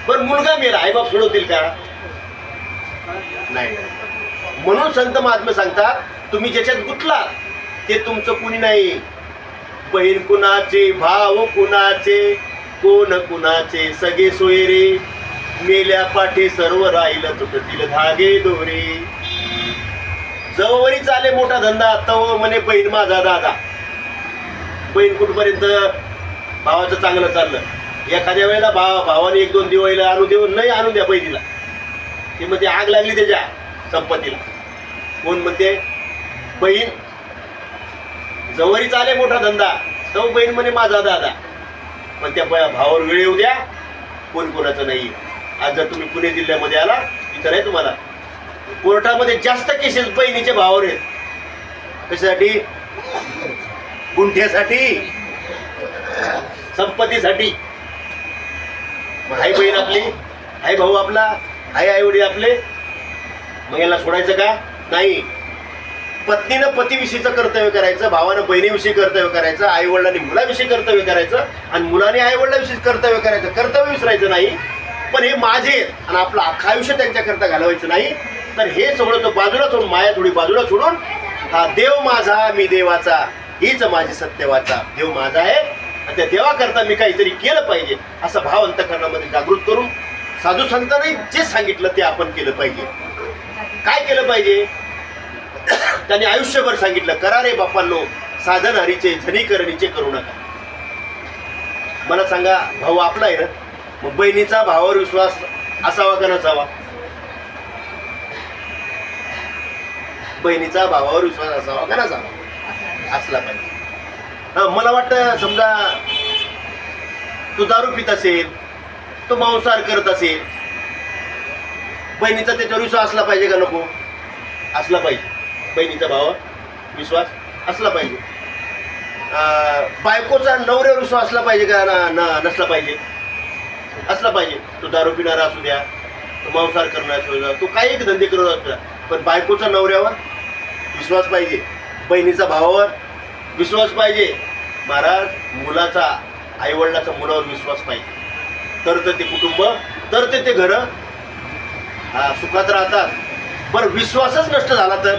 बरं मुलगा मेला, आईबाप सोडवतील का? नाही. म्हणून संत महात्मे सांगतात, तुम्ही ज्याच्यात गुंतला ते तुमचं कुणी नाही. बहीण कुणाचे, भाव कुणाचे, कोण कुणाचे, सगळे सोयरे, मेल्या पाठी सर्व राहिलं तुटतील धागे दोरे. जवळी चाले मोठा धंदा तव म्हणे बहीण माझा दादा. बहीण कुठपर्यंत? भावाचं चांगलं चाललं. एखाद्या वेळेला भावाने 1-2 दिवाळीला आणू देऊन नाही आणून द्या बहिणीला, ती मध्ये आग लागली त्याच्या संपत्तीला. कोण म्हणते? बहीण. जवळी चाले मोठा धंदा तव बहीण म्हणे माझा दादा. पण त्या भावावर वेळ येऊ द्या, कोण कोणाचं नाही. आज जर तुम्ही पुणे जिल्ह्यामध्ये आला, इथं नाही तुम्हाला कोर्टामध्ये जास्त केसेस बहिणीच्या भावावर आहेत. कशासाठी? गुंठ्यासाठी, संपत्तीसाठी. आई बहीण आपली, आई भाऊ आपला, आई वडील आपले, मग याला सोडायचं का? नाही. पत्नीनं पतीविषयीचं कर्तव्य करायचं, भावानं बहिणीविषयी कर्तव्य करायचं, आई वडिलांनी मुलाविषयी कर्तव्य करायचं आणि मुलाने आई वडिलांविषयी कर्तव्य करायचं. कर्तव्य विसरायचं नाही. पण हे माझे आणि आपलं अख्खं आयुष्य त्यांच्याकरता घालवायचं नाही. तर हे सगळं तो बाजूला सोडून, माया थोडी बाजूला सोडून, हा देव माझा मी देवाचा, हीच माझी सत्यवाचा. देव माझा आहे आणि त्या देवाकरता मी काहीतरी केलं पाहिजे असं भाव अंतःकरणामध्ये जागृत करून साधू संतांनी जे सांगितलं ते आपण केलं पाहिजे. काय केलं पाहिजे? त्यांनी आयुष्यभर सांगितलं, करा रे बापांनो साधन हरीचे, झनीकरणीचे करू नका. मला सांगा, भाऊ आपला आहे ना, मग बहिणीचा भावावर विश्वास असावा का नसावा? बहिणीचा भावावर विश्वास असावा का नसावा? असला पाहिजे. मला वाटतं, समजा तो दारू पित असेल, तो मांसाहार करत असेल, बहिणीचा त्याच्यावर विश्वास असला पाहिजे का नको? असला पाहिजे. बहिणीचा भावावर विश्वास असला पाहिजे. बायकोचा नवऱ्यावर विश्वास असला पाहिजे का नसला पाहिजे? असला पाहिजे. तो दारू पिणारा असू द्या, तो मांसाहार करणारा असू द्या, तो काही एक धंदे करत असू द्या, पण बायकोचा नवऱ्यावर विश्वास पाहिजे, बहिणीचा भावावर विश्वास पाहिजे, महाराज मुलाचा, आईवडिलाचा मुलावर विश्वास पाहिजे. तर ते कुटुंब, तर ते घरं सुखात राहतात. बरं, विश्वासच नष्ट झाला तर,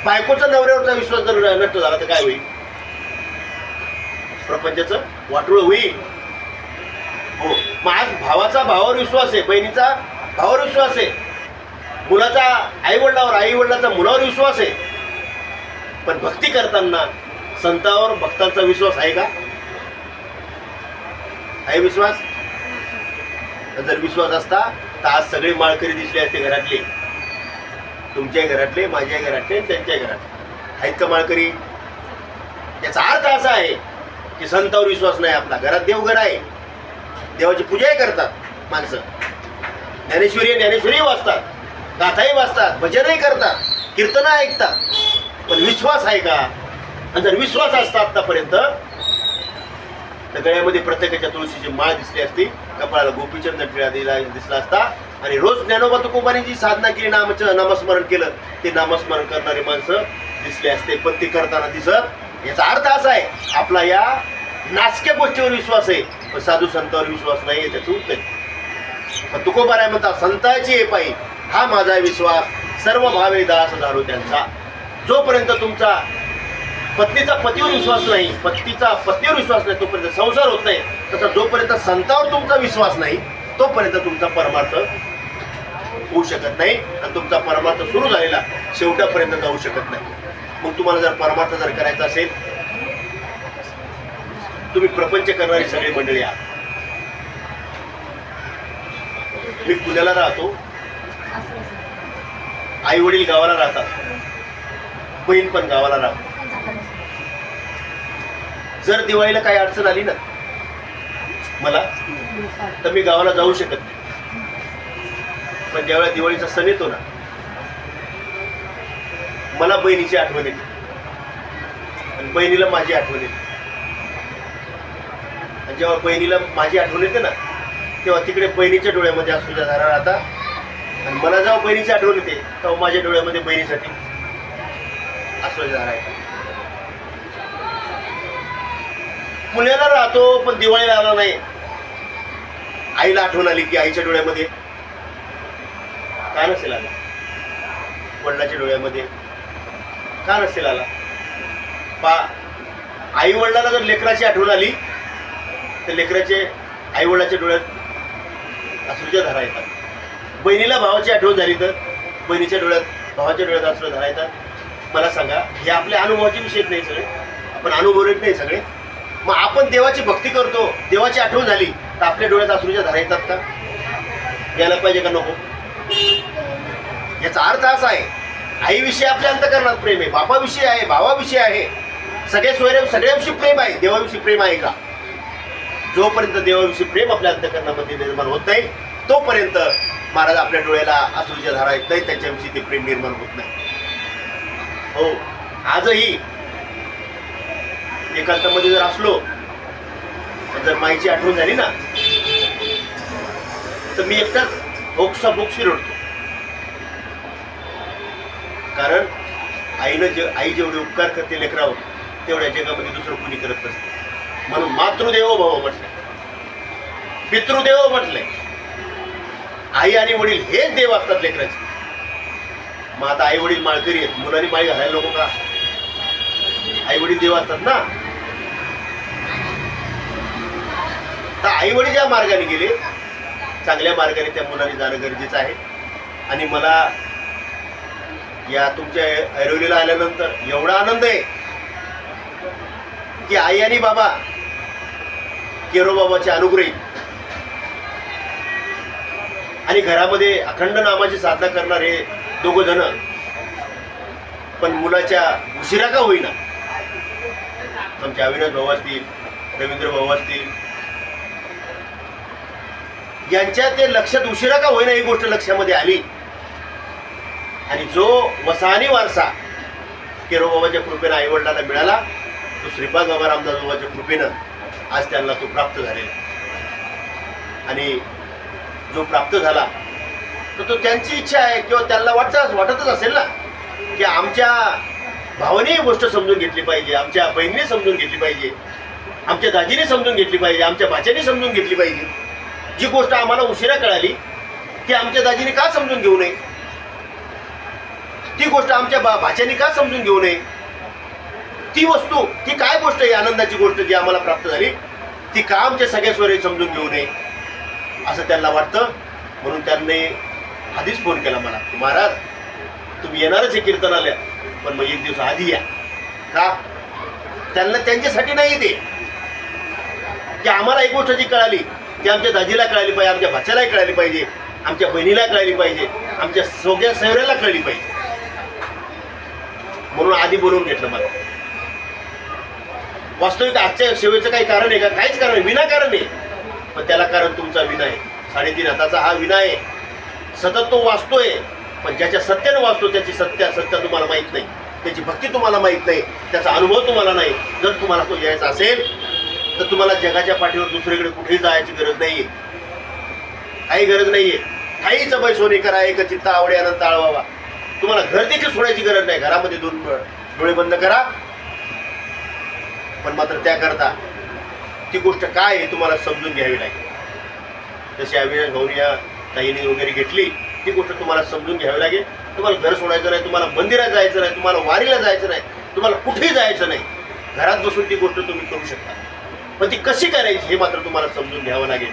बायकोचा नवऱ्यावरचा विश्वास जर नष्ट झाला तर काय होईल? प्रपंचाचं वाटोळ होईल. हो, मग आज भावाचा भावावर विश्वास आहे, बहिणीचा भावावर विश्वास आहे, मुलाचा आईवडिलावर, आईवडिलाचा मुलावर विश्वास आहे. पण भक्ती करताना संतांवर भक्तांचा विश्वास आहे का? आहे विश्वास? जर विश्वास असता तर आज सगळे माळकरी दिसले असते घरातले, तुमच्या घरातले, माझ्या घरातले, त्यांच्या घरातले. आहेत का माळकरी? याचा अर्थ असा आहे की संतांवर विश्वास नाही आपला. घरात देवघर आहे, देवाची पूजाही करतात माणसं, ज्ञानेश्वरी वाचतात, गाथाही वाचतात, भजनही करतात, कीर्तन ऐकतात, पण विश्वास आहे का? आणि जर विश्वास असता आतापर्यंत तर गळ्यामध्ये प्रत्येकाच्या तुळशीची माळ दिसली असती, कपाळाला गोपीचंद टिळा दिसला असता, आणि रोज ज्ञानोबा तुकोबांनी जी साधना केली, नामस्मरण केलं, ते नामस्मरण करणारी माणसं दिसले असते. पण ते करताना दिसत. याचा अर्थ असा आहे, आपला या नासक्या गोष्टीवर विश्वास आहे, पण साधू संतांवर विश्वास नाही आहे. त्याचं उत्तर तुकोबाराय म्हणतात, संताची हे पायी हा माझा विश्वास, सर्व भावे दास झालो त्यांचा. जोपर्यंत तुमचा पत्नीचा पतीवर विश्वास नाही, पत्नीचा पत्नीवर विश्वास नाही, तोपर्यंत संसार होत नाही. तसा जोपर्यंत संतांवर तुमचा विश्वास नाही, तोपर्यंत तुमचा परमार्थ होऊ शकत नाही, आणि तुमचा परमार्थ सुरू झालेला शेवटापर्यंत जाऊ शकत नाही. मग तुम्हाला जर परमार्थ जर करायचा असेल, तुम्ही प्रपंच करणारी सगळी मंडळी आहात. मी पुण्याला राहतो, आई वडील गावाला राहतात, बहीण पण गावाला राहतात. जर दिवाळीला काही अडचण आली ना मला, तर मी गावाला जाऊ शकत नाही. पण ज्यावेळेला दिवाळीचा सण येतो ना, मला बहिणीची आठवण येते आणि बहिणीला माझी आठवण येते. आणि जेव्हा बहिणीला माझी आठवण येते ना, तेव्हा तिकडे बहिणीच्या डोळ्यामध्ये अश्रूच्या धारा राहतात, आणि मला जेव्हा बहिणीची आठवण येते तेव्हा माझ्या डोळ्यामध्ये बहिणीसाठी अश्रूच्या धारा येतात. पुण्याला राहतो पण दिवाळीला आला नाही. आईला आठवण आली की आईच्या डोळ्यामध्ये का नसेल आला, वडिलाच्या डोळ्यामध्ये का नसेल आला. आई वडिलाला जर लेकराची आठवण आली तर लेकराचे आई वडिलाच्या डोळ्यात अश्रूच्या धारा येतात. बहिणीला भावाची आठवण झाली तर बहिणीच्या डोळ्यात, भावाच्या डोळ्यात अश्रू धारा येतात. मला सांगा, हे आपल्या अनुभवाचे विषय नाही सगळे, आपण अनुभवत नाही सगळे. मग आपण देवाची भक्ती करतो, देवाची आठवण झाली तर आपल्या डोळ्यात अश्रूच्या धारा येतात का? यायला पाहिजे का नको? याचा अर्थ असा आहे, आईविषयी आपल्या अंतःकरणात प्रेम आहे, बापाविषयी आहे, भावाविषयी आहे, सगळ्याविषयी प्रेम आहे. देवाविषयी प्रेम आहे का? जोपर्यंत देवाविषयी प्रेम आपल्या अंतःकरणामध्ये निर्माण होत नाही तोपर्यंत महाराज आपल्या डोळ्याला अश्रूच्या धारा येत नाही, त्याच्याविषयी ते प्रेम निर्माण होत नाही. हो, आजही एकांतामध्ये जर असलो, जर माईची आठवण झाली ना, तर मी एकटाच बोक्सी रडतो. कारण आई जेवढे उपकार करते लेकरावर तेवढ्या जगामध्ये दुसरं कोणी करत नसते. म्हणून मातृदेवो भव म्हटलंय, पितृदेवो म्हटलंय. आई आणि वडील हेच देव असतात लेकराचे. मग आता आई वडील माळकरी आहेत, मुलांनी माळी घालायला नको का? आई वडील देव असतात ना. तर आई वडील ज्या मार्गाने गेले, चांगल्या मार्गाने त्या मुलांनी जाणं गरजेचं आहे. आणि मला या तुमच्या ऐरोलीला आल्यानंतर एवढा आनंद आहे की आई आणि बाबा केरोबाबाचे अनुग्रही आणि घरामध्ये अखंड नामाची साधना करणारे दोघं जण, पण मुलाच्या उशिरा का होईना, आमचे अविनाश भाऊ असतील, रवींद्र भाऊ असतील, यांच्या ते लक्षात उशिरा का होईना ही गोष्ट लक्षामध्ये आली. आणि जो वसाहनी वारसा केरोबाबाच्या कृपेनं आईवडिलांना मिळाला, तो श्रीपाद बाबा रामदास बाबाच्या कृपेनं आज त्यांना तो प्राप्त झालेला. आणि जो प्राप्त झाला तर तो त्यांची इच्छा आहे, किंवा त्यांना वाटतच असेल ना की आमच्या भावाने ही गोष्ट समजून घेतली पाहिजे, आमच्या बहिणीने समजून घेतली पाहिजे, आमच्या दाजीने समजून घेतली पाहिजे, आमच्या भाच्याने समजून घेतली पाहिजे. जी गोष्ट आम्हाला उशिरा कळाली की आमच्या दाजीने का समजून घेऊ नये, ती गोष्ट आमच्या भाच्याने का समजून घेऊ नये, ती वस्तू, ती काय गोष्ट आहे, आनंदाची गोष्ट जी आम्हाला प्राप्त झाली, ती का आमच्या सगळ्या स्वरे समजून घेऊ नये असं त्यांना वाटतं. म्हणून त्यांनी आधीच फोन केला मला, महाराज तुम्ही येणारच आहे कीर्तनाला, पण मग एक दिवस आधी या. का? त्यांना त्यांच्यासाठी नाही ते, की आम्हाला एक गोष्ट जी कळाली ती आमच्या दाजीला कळाली पाहिजे, आमच्या भाच्यालाही कळाली पाहिजे, आमच्या बहिणीला कळाली पाहिजे, आमच्या सगळ्या सैऱ्याला कळली पाहिजे. म्हणून आधी बोलवून घेतलं मला. वास्तविक आजच्या सेवेचं काही कारण आहे का? काहीच कारण नाही, विनाकारण आहे. पण त्याला कारण तुमचा विना आहे. 3.5 हाताचा हा विना आहे. सतत तो वाचतोय, पण ज्याच्या सत्यानं वाचतो त्याची सत्य तुम्हाला माहीत नाही, त्याची भक्ती तुम्हाला माहीत नाही, त्याचा अनुभव तुम्हाला नाही. जर तुम्हाला तो यायचा असेल तर तुम्हाला जगाच्या पाठीवर दुसरीकडे कुठेही जायची गरज नाहीये, काही गरज नाहीये. काहीच बाई सोने करा, एक चित्ता आवडे अनंत आळवावा. तुम्हाला घर देखील सोडायची गरज नाही. घरामध्ये 2 डोळे बंद करा. पण मात्र त्याकरता ती गोष्ट काय आहे तुम्हाला समजून घ्यावी लागेल. जशी अविनाश भाऊनी या ताईने वगैरे घेतली, ती गोष्ट तुम्हाला समजून घ्यावी लागेल. तुम्हाला घर सोडायचं नाही, तुम्हाला मंदिरात जायचं नाही, तुम्हाला वारीला जायचं नाही, तुम्हाला कुठेही जायचं नाही. घरात बसून ती गोष्ट तुम्ही करू शकता. पण ती कशी करायची हे मात्र तुम्हाला समजून घ्यावं लागेल.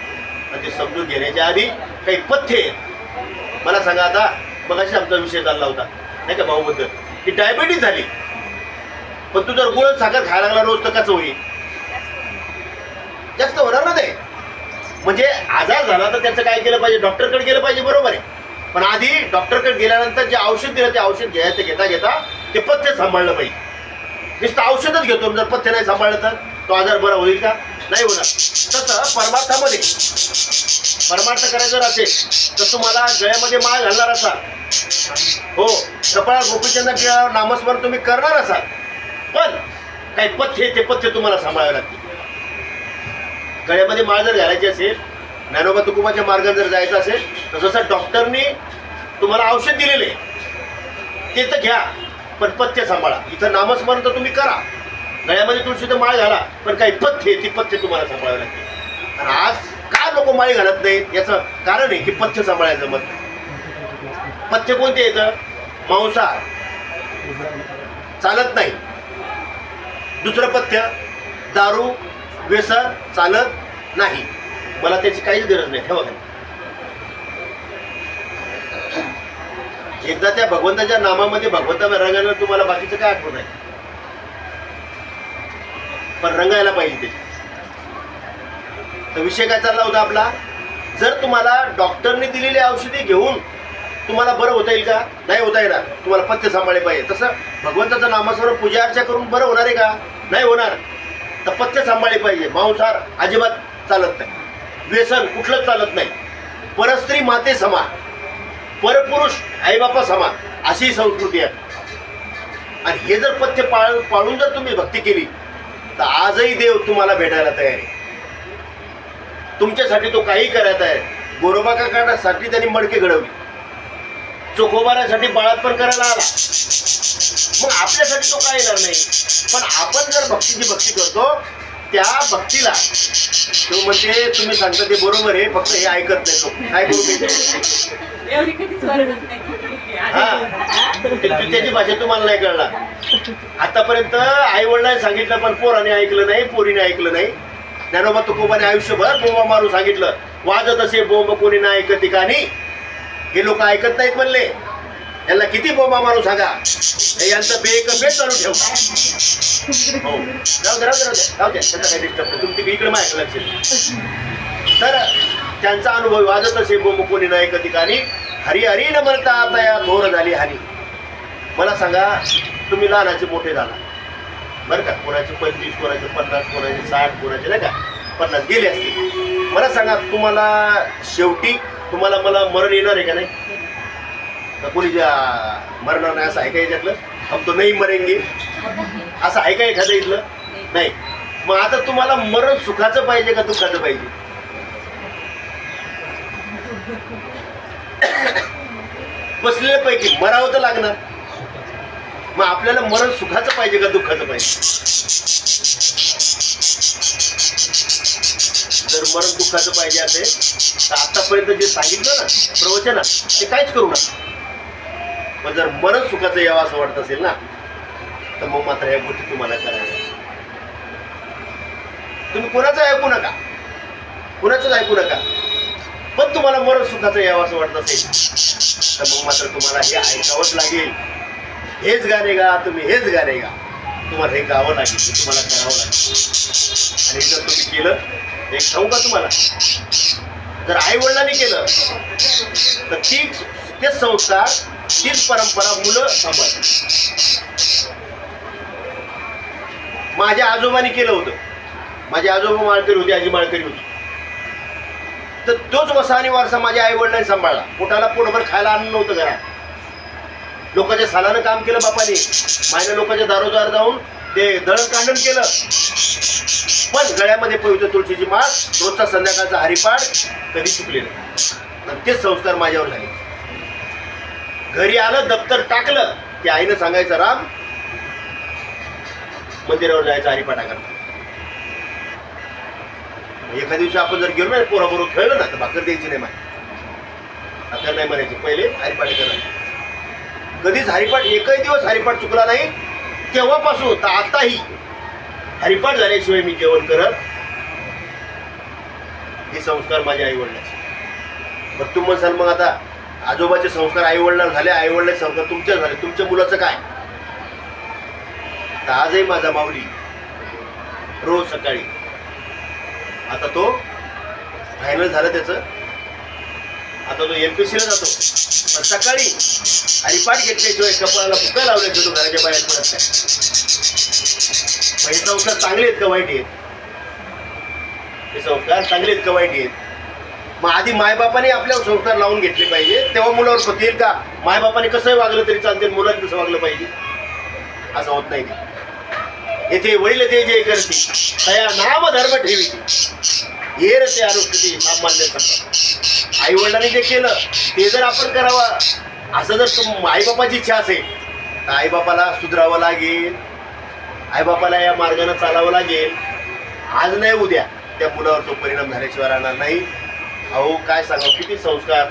आणि ते समजून घेण्याच्या आधी काही पथ्ये आहेत. मला सांगा, आता मगाशी आमचा विषय चालला होता नाही का भाऊबद्दल, की डायबिटीज झाली, पण तू जर गुळ साखर खायला लागला रोज तर कसं होईल? जास्त होणार ना ते. म्हणजे आजार झाला तर त्याचं काय केलं पाहिजे? डॉक्टरकडे गेलं पाहिजे, बरोबर आहे. पण आधी डॉक्टरकडे गेल्यानंतर जे औषध दिलं ते औषध घ्यायचं घेता घेता ते पथ्य सांभाळलं पाहिजे. नुसतं औषधच घेतो, जर पथ्य नाही सांभाळलं तर तो आजार बरा होईल का? नाही होणार. तसं परमार्थामध्ये परमार्थ करायचं असेल तर तुम्हाला गळ्यामध्ये माळ घालणार असाल, हो, कपाळात गोपीचंद टिळावर नामस्मरण तुम्ही करणार असाल, पण काही पथ्य, ते पथ्य तुम्हाला सांभाळावे लागतील. गळ्यामध्ये माळ जर घालायची असेल, ज्ञानोबा तुकोबाच्या मार्गाने जर जायचं असेल तर जसं डॉक्टरनी तुम्हाला औषध दिलेले ते तर घ्या, पण पथ्य सांभाळा. इथं नामस्मरण तर तुम्ही करा, गळ्यामध्ये तुळशीचं माळ घाला, पण काही पथ्य, ती पथ्य तुम्हाला सांभाळावे लागते. आणि आज का लोक माळी घालत नाहीत याचं कारण आहे की पथ्य सांभाळायचं जमत नाही. पथ्य कोणते येतं? मांसाहार चालत नाही. दुसरं पथ्य दारू व्यसन चालत नाही. मला त्याची काहीच गरज नाही. ठेवा, एकदा त्या भगवंताच्या नामामध्ये भगवंताच्या रंगानं तुम्हाला बाकीचं काय आठवत आहे, पण रंगायला पाहिजे ते. तर विषय काय चालला होता आपला? जर तुम्हाला डॉक्टरने दिलेली औषधी घेऊन तुम्हाला बरं होता येईल का? नाही होता येणार. तुम्हाला पथ्य सांभाळले पाहिजे. तसं भगवंताचं नामास्मरण पूजा अर्चा करून बरं होणार आहे का? नाही होणार. तर पथ्य सांभाळले पाहिजे. मांसाहार अजिबात चालत नाही, व्यसन कुठलंच चालत नाही, परस्त्री माते समान, परपुरुष आईबापा समान, अशी संस्कृती आहे. आणि हे जर पथ्य पाळून जर तुम्ही भक्ती केली तर आजही देव तुम्हाला भेटायला तयार आहे. तुमच्यासाठी तो काही करायचा आहे. गोरोबा काकासाठी त्यांनी मडके घडवली, चोखोबारासाठी बाळातपण करायला आला. मग आपल्यासाठी तो काय येणार नाही. पण आपण जर भक्ती करतो त्या भक्तीला तो म्हणते तुम्ही सांगता ते बरोबर आहे, फक्त हे ऐकत नाही लोक. काय करू त्याची भाषा तुम्हाला नाही कळणार. आतापर्यंत आई वडिलांनी सांगितलं पण पोराने ऐकलं नाही, पोरीने ऐकलं नाही. ज्ञानोबा तुकोबाने आयुष्यभर बोंबा मारून सांगितलं, वाजत असे बोंब कोणी ना ऐकत ठिकाणी. हे लोक ऐकत नाहीत म्हणले, यांना किती बोंबा मारून सांगा, यांचं बेक चालू ठेव. हो राहू द्या त्याचा काही डिस्टर्ब नाही, तुमची इकडे माझ्या लक्ष. तर त्यांचा अनुभव, वाजत असे बोंब कोणी ना ऐकत ठिकाणी, हरी हरी न म्हणता आता या थोर झाली हानी. मला सांगा, तुम्ही लहानाचे मोठे झाला बरं का, कोणाचे 25, कोणाचे 50, कोणाचे 60, कोणाचे नाही का 50 गेले असतील. मला सांगा, तुम्हाला शेवटी तुम्हाला मला मरण येणार आहे का नाही? कोणी मरणार नाही असं आहे का याच्यातलं? हम तो नाही मरेंगे असं आहे का एखादं इथलं? नाही. मग आता तुम्हाला मरण सुखाचं पाहिजे का दुःखाचं पाहिजे? बसलेल्यापैकी मरावं तर लागणार. मग आपल्याला मरण सुखाचं पाहिजे का दुःखाचं पाहिजे? जर मरण दुःखाचं पाहिजे असेल तर आतापर्यंत जे सांगितलं ना प्रवचना ते काहीच करू नका. पण जर मरण सुखाचं यावं असं वाटत असेल ना तर मग मात्र या गोष्टी तुम्हाला करायला. तुम्ही कोणाचं ऐकू नका, कोणाचंच ऐकू नका. पण तुम्हाला मरण सुखाचं यावं असं वाटत असेल तर मग मात्र तुम्हाला हे ऐकावंच लागेल. हेच गाणे गा तुम्ही, हेच गाणे गा. तुम्हाला हे गावं लागेल, तुम्हाला करावं लागेल. आणि जर तुम्ही केलं, एक सांगू का तुम्हाला, जर आई वडिलांनी केलं तर तेच संस्कार, तीच परंपरा मुलं सांभाळतात. माझ्या आजोबांनी केलं होतं. माझे आजोबा माळकरी होते, आजी माळकरी होती. तर तोच वसा आणि वारसा माझ्या आई वडिलांनी सांभाळला. पोटाला पोटभर खायला अन्न नव्हतं घरात. लोकांच्या सालानं काम केलं बापाने, मायनं लोकांच्या दारोदार जाऊन ते दळण कांडण केलं. पण गळ्यामध्ये पवित्र तुळशीची माळ, रोजचा संध्याकाळचा हरिपाठ कधी चुकले नाही. तेच संस्कार माझ्यावर झाले. घरी आलं, दप्तर टाकलं की आईनं सांगायचं राम, मंदिरावर जायचं हरिपाठा करता. एखाद्या दिवशी आपण जर गेलो ना पोराबरोबर खेळलं ना तर भाकर द्यायची नाही, भाकर नाही म्हणायची, पहिले हरिपाठ करायचं. कधीच हरिपाठ, एकही दिवस हरिपाठ चुकला नाही. तेव्हापासून तर आताही हरिपाठ झाल्याशिवाय मी जेवण करत. हे संस्कार माझ्या आई वडिलांचे. बरं तुम्ही म्हणसाल मग आता आजोबाचे संस्कार आई वडिलांना झाले, आई वडिलांचे संस्कार तुमच्या झाले, तुमच्या मुलाचं काय? तर आजही माझा माऊली रोज सकाळी, आता तो फायनल झालं त्याचं, आता तो MPSC ला जातो, पण सकाळी हरिपाठ घेतल्याशिवाय कपाळाला फुका लावल्याशिवाय तो घराच्या बाहेर पडत नाही. हे संस्कार चांगले आहेत का वाईट आहेत? हे संस्कार चांगले आहेत का वाईट आहेत? मग आधी मायबापाने आपल्यावर संस्कार लावून घेतले पाहिजे, तेव्हा मुलावर पती येईल का? मायबापाने कसंही वागलं तरी चालते, मुलांनी कसं वागलं पाहिजे असं होत नाही. येथे वडील ते जे करते तया नाम धर्म ठेवी हेर ते अनुष्ठिती सामान्य करतात. आई वडिलांनी जे केलं ते जर आपण करावं, असं जर आईबापाची इच्छा असेल तर आईबापाला सुधरावं लागेल, आईबापाला या मार्गाने चालावं लागेल. आज नाही उद्या त्या मुलावर तो परिणाम झाल्याशिवाय राहणार नाही. अहो काय सांगा, किती संस्कार.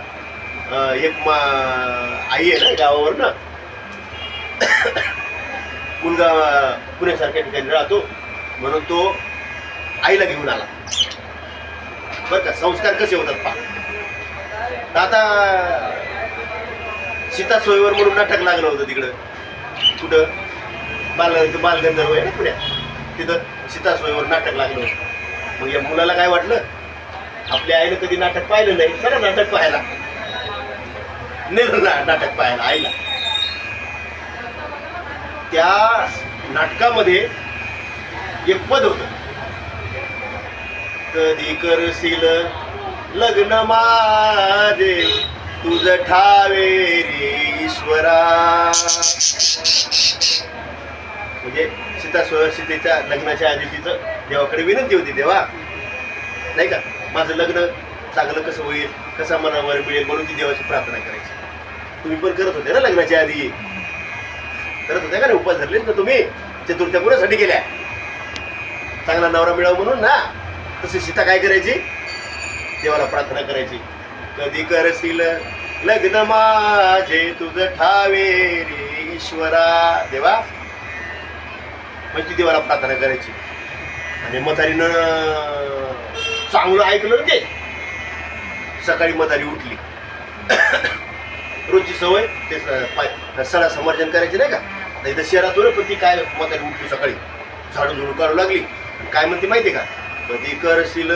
एक आई आहे ना गावावर ना, मुलगा पुण्यासारख्या ठिकाणी राहतो म्हणून तो आईला घेऊन आला. बरं का, संस्कार कसे होतात पहा. आता सीता सोयीवर म्हणून नाटक लागलं होतं तिकडं, कुठं बालगंधर्व आहे ना पुण्यात, तिथं सीता सोयीवर नाटक लागलं होतं. मग या मुलाला काय वाटलं, आपल्या आईनं कधी नाटक पाहिलं नाही, चला नाटक पाहायला, नाटक पाहायला आईला. त्या नाटकामध्ये एक पद होतं, कधी करशील लग्न माझे तुझ ठावे रे ईश्वरा. म्हणजे सीतेच्या लग्नाच्या आधी तिचं देवाकडे विनंती होती, देवा नाही का माझं लग्न चांगलं कसं होईल, कसा मला वर मिळेल म्हणून ती देवाची प्रार्थना करायची. तुम्ही पण करत होते ना लग्नाच्या आधी, करत होत्या का नाही? उपास धरलेत ना तुम्ही, चतुर्थ्या पुण्यासाठी केल्या चांगला नवरा मिळावा म्हणून ना. तशी सीता काय करायची? देवाला प्रार्थना करायची, कधी करशील लग्न माझे तुझ ठावे रे ईश्वरा. देवा म्हणजे ती देवाला प्रार्थना करायची. आणि म्हातारीनं चांगलं ऐकलं ते. सकाळी म्हातारी उठली, रोजची सवय ते सडा समर्जन करायची नाही का. आता इथं शहरात होतं, पण ती काय म्हातारी उठली सकाळी झाडू झुडू काढू लागली. काय म्हणते माहिती का? कधी करशील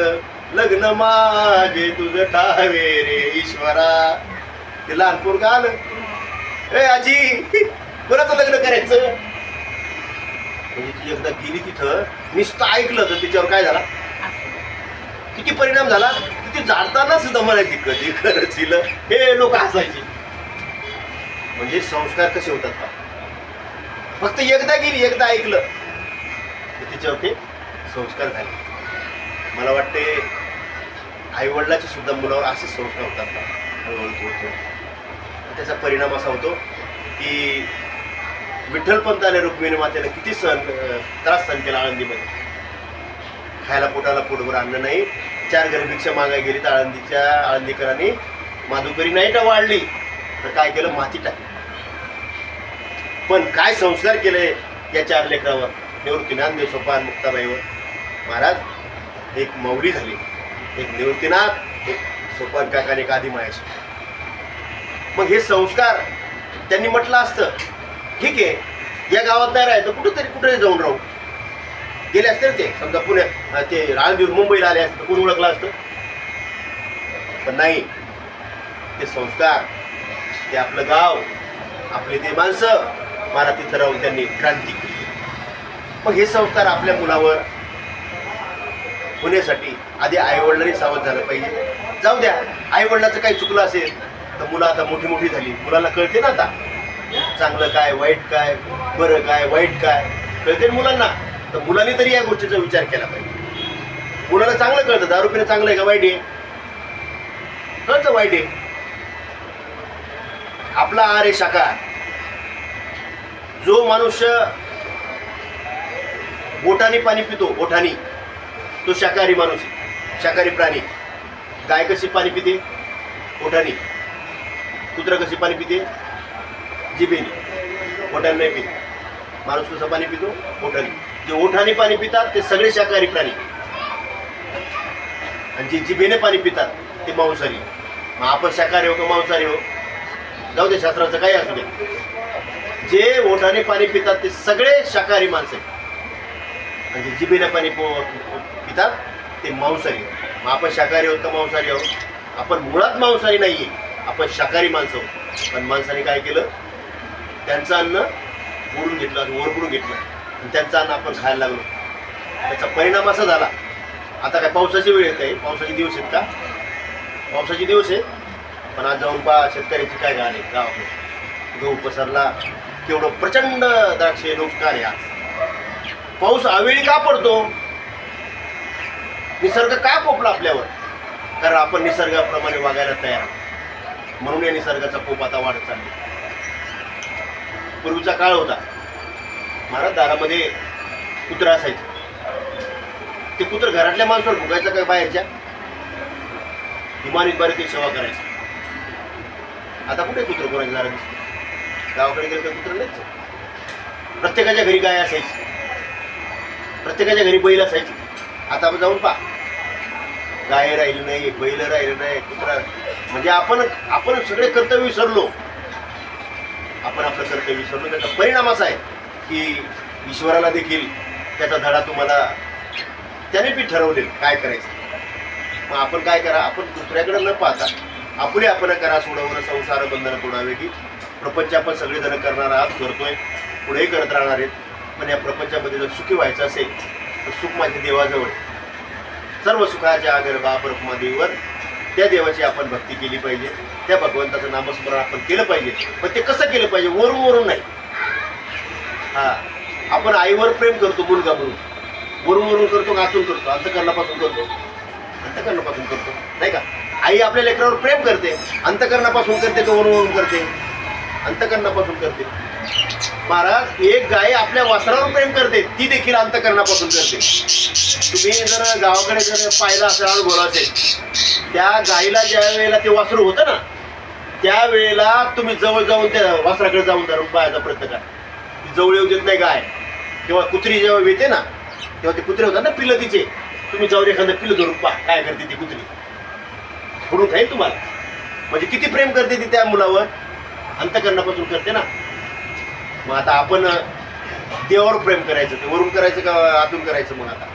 लग्न माझे तुझ ठावे रे ईश्वरा. ते लहान पोरगं आलं, ए आजी कोणाचं लग्न करायचं? म्हणजे ती एकदा गेली तिथं, नुसतं ऐकलं तर तिच्यावर काय झाला, किती परिणाम झाला. ती जाताना सुद्धा म्हणायची कधी करशील, हे लोक हसायचे. म्हणजे संस्कार कसे होतात का? फक्त एकदा गेली, एकदा ऐकलं तर तिच्यावर ते संस्कार झाले. मला वाटते आई वडिलाचे सुद्धा मुलावर असे संस्कार होतात का? हळूहळू. त्याचा परिणाम असा होतो की विठ्ठलपंत आणि रुक्मिणी मातेने किती त्रास सहन केला आळंदीमध्ये. खायला पोटाला पोटभर अन्न नाही. 4 घरी भिक्षा मागायला गेली तर आळंदीकरांनी माधुकरी नाही वाढली तर काय केलं, माती टाकली. पण काय संस्कार केले या 4 लेकरावर, निवृत्तीनाथ, देशोपान, मुक्ताबाईवर. महाराज एक मौली झाली, एक निवृत्तीनाथ, एक सोपान काका, एक आदिमायाशी. मग हे संस्कार त्यांनी म्हटलं असतं ठीक आहे या गावात नाही राहायचं, कुठे जाऊन राहू. गेले असते ते समजा पुण्यात, ते आळंदीवर मुंबईला आले असते, कोण ओळखलं असतं? पण नाही. ते संस्कार, ते आपलं गाव, आपले ते माणसं, महाराज तिथं राहून त्यांनी क्रांती केली. मग हे संस्कार आपल्या मुलावर होण्यासाठी आधी आईवडिलांनी सावध झालं पाहिजे. जाऊ द्या, आईवडिलाचं काही चुकलं असेल तर मुलं आता मोठी झाली, मुलाला कळते ना आता चांगलं काय, वाईट काय, बरं काय, वाईट काय कळते ना मुलांना. तर मुलांनी तरी या गोष्टीचा विचार केला पाहिजे. मुलाला चांगलं कळतं दारू पिणं चांगलं आहे का वाईट आहे, कळतं वाईट आहे. आपला आहार आहे शाकाहार. जो मनुष्य बोटाने पाणी पितो, बोटाने, तो शाकाहारी माणूस, शाकाहारी प्राणी. गाय कशी पाणी पिते? बोटाने. कुत्रा कशी पाणी पिते? जिभेने, बोटाने नाही पिते. माणूस कसं पाणी पितो? बोटाने. जे ओठाने पाणी पितात ते सगळे शाकाहारी प्राणी, आणि जे जिभेने पाणी पितात ते मांसाहारी. मग आपण शाकाहारी हो का मांसाहारी हो? जाऊ दे, शास्त्राचं काही असू दे. जे ओठाने पाणी पितात ते सगळे शाकाहारी माणसं आहेत, आणि जे जिभेने पाणी पितात ते मांसाहारी. मग आपण शाकाहारी आहोत का मांसाहारी आहोत? आपण मुळात मांसाहारी नाहीये, आपण शाकाहारी माणसं आहोत. पण माणसाने काय केलं, त्यांचं अन्न ओढून घेतलं, ओरबडून घेतलं, आणि त्यांचं अन्न आपण खायला लागलो. त्याचा परिणाम असा झाला, आता काय पावसाची वेळ येत आहे, पावसाचे दिवस आहेत का? पावसाचे दिवस आहे, पण आज जाऊन पहा शेतकऱ्याची काय गाण आहे गावाकडे. गहू पसरला, केवढं प्रचंड द्राक्षे नुकसान आहे. आज पाऊस अवेळी का पडतो? निसर्ग का कोपला आपल्यावर? कारण आपण निसर्गाप्रमाणे वागायला तयार, म्हणून या निसर्गाचा कोप आता वाढत चालला. पूर्वीचा काळ होता, महाराज दारामध्ये कुत्रा असायचं. ते कुत्र घरातल्या माणसावर भुकायचं काय बाहेरच्या? इमानीत बरे ते सेवा करायचं. आता कुठे कुत्र कोणाच्या दारात दिसतं? गावाकडे गेलं तर कुत्र नाहीच. प्रत्येकाच्या घरी गाय असायची, प्रत्येकाच्या घरी बैल असायची. आता आपण जाऊन पहा, गाय राहिली नाही, बैल राहिलं नाही, कुत्रा. म्हणजे आपण सगळे कर्तव्य विसरलो. आपण आपलं कर्तव्य विसरलो. त्याचा परिणाम असा आहे की ईश्वराला देखील त्याचा धडा तुम्हाला त्याने बी ठरवले काय करायचं. मग आपण काय करा, आपण दुसऱ्याकडे न पाहता आपण करा. सोडवणं संसार बंधनं तोडावे, की प्रपंच आपण सगळेजण करणार आहात, करतोय, पुढेही करत राहणार आहेत. पण या प्रपंचामध्ये जर सुखी व्हायचं असेल तर सुख माझ्या देवाजवळ. सर्व सुखाच्या आगर बापरकुमा देवीवर त्या देवाची आपण भक्ती केली पाहिजे, त्या भगवंताचं नामस्मरण आपण केलं पाहिजे. पण ते कसं केलं पाहिजे? वरून वरून नाही. आपण आईवर प्रेम करतो मुलगा म्हणून, वरून वरून करतो का आतून करतो? अंतःकरणापासून करतो, अंतःकरणापासून करतो नाही का? आई आपल्या लेकरावर प्रेम करते, अंतःकरणापासून करते का वरून वरून करते? अंतःकरणापासून करते. महाराज, एक गाय आपल्या वासरावर प्रेम करते, ती देखील अंतःकरणापासून करते. तुम्ही जर गावाकडे जर पाहिला असेल, अनुभव असेल, त्या गायीला ज्या वेळेला ते वासरू होतं ना, त्यावेळेला तुम्ही जवळ जाऊन त्या वासराकडे जाऊन धरून पाहायचा प्रयत्न करा. ती जवळ येऊ देत नाही गाय. किंवा कुत्री जेव्हा येते ना, तेव्हा ते कुत्रे होतात ना पिल्लं तिचे, तुम्ही जाऊन एखादं पिल्लं धरून पहा काय करते ती कुत्री, पुढून खाईल तुम्हाला. म्हणजे किती प्रेम करते ती त्या मुलावर, अंतःकरणापासून करते ना. मग आता आपण देवावर प्रेम करायचं, ते वरून करायचं का आतून करायचं? मग आता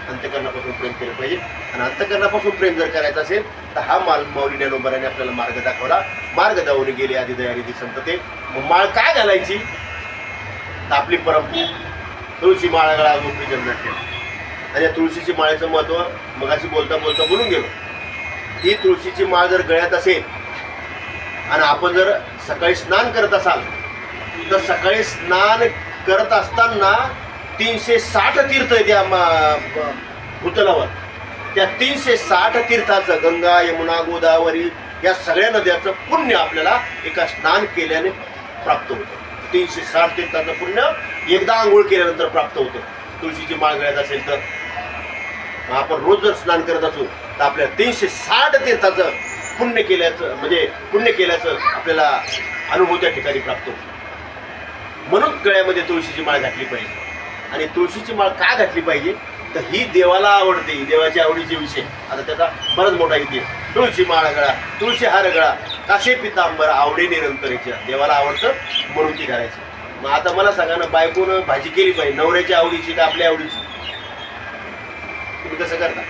अंतःकरणापासून प्रेम केलं पाहिजे. आणि अंतःकरणापासून प्रेम जर करायचं असेल तर हा माऊली ज्ञानोबाने आपल्याला मार्ग दाखवला. मार्ग दावून गेले आधी दयानिधी ती संतते. मग माळ काय घालायची? तर आपली परंपरा, तुळशी माळ गळा गोपी जन्नत ठेवा. आणि या तुळशीची माळेचं महत्त्व मगाशी बोलता बोलता बोलून गेलो. ही तुळशीची माळ जर गळ्यात असेल आणि आपण जर सकाळी स्नान करत असाल तर सकाळी स्नान करत असताना 360 तीर्थ त्या भूतलावर, त्या 360 तीर्थाचं, गंगा यमुना गोदावरी या सगळ्या नद्याचं पुण्य आपल्याला एका स्नान केल्याने प्राप्त होतं. 360 तीर्थाचं पुण्य एकदा आंघोळ केल्यानंतर प्राप्त होतं. तुळशीची माळ गळ्यात असेल तर आपण रोज जर स्नान करत असू तर आपल्याला 360 तीर्थाचं पुण्य केल्याचं, म्हणजे पुण्य केल्याचं आपल्याला अनुभव त्या ठिकाणी प्राप्त होतो. म्हणून गळ्यामध्ये तुळशीची माळ घातली पाहिजे. आणि तुळशीची माळ का घातली पाहिजे? तर ही देवाला आवडते, देवाच्या आवडीचे विषय. आता त्याचा बराच मोठा इतिहास. तुळशी माळ गळा, तुळशी हार गळा, काशे पितांबर आवडे निरंतरेच्या. देवाला आवडतं म्हणून ती घालायची. मग आता मला सांगा ना, बायकोनं भाजी केली पाहिजे नवऱ्याच्या आवडीची का आपल्या आवडीची? तुम्ही कसं करता?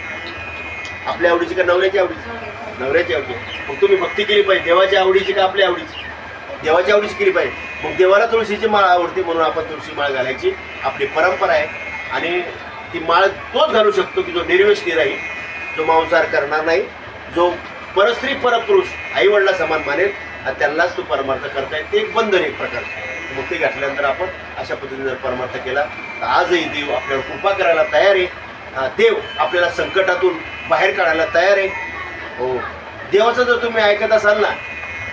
आपल्या आवडीची का नवऱ्याच्या आवडीची? नवऱ्याच्या आवडीची. मग तुम्ही भक्ती केली पाहिजे देवाच्या आवडीची का आपल्या आवडीची? देवाच्या आवडीची केली पाहिजे. मग देवाला तुळशीची माळ आवडते म्हणून आपण तुळशी माळ घालायची, आपली परंपरा आहे. आणि ती माळ तोच घालू शकतो की जो निर्व्यसनी राहील, जो मांसाहार करणार नाही, जो परस्त्री परपुरुष आईवडिला समान मानेल, त्यांनाच तो परमार्थ करता येईल. ते एक बंधन एक प्रकारचं. मग ते घातल्यानंतर आपण अशा पद्धतीने जर परमार्थ केला तर आजही देव आपल्याला कृपा करायला तयार आहे. देव आपल्याला संकटातून बाहेर काढायला तयार आहे. हो, देवाचं जर तुम्ही ऐकत असाल ना,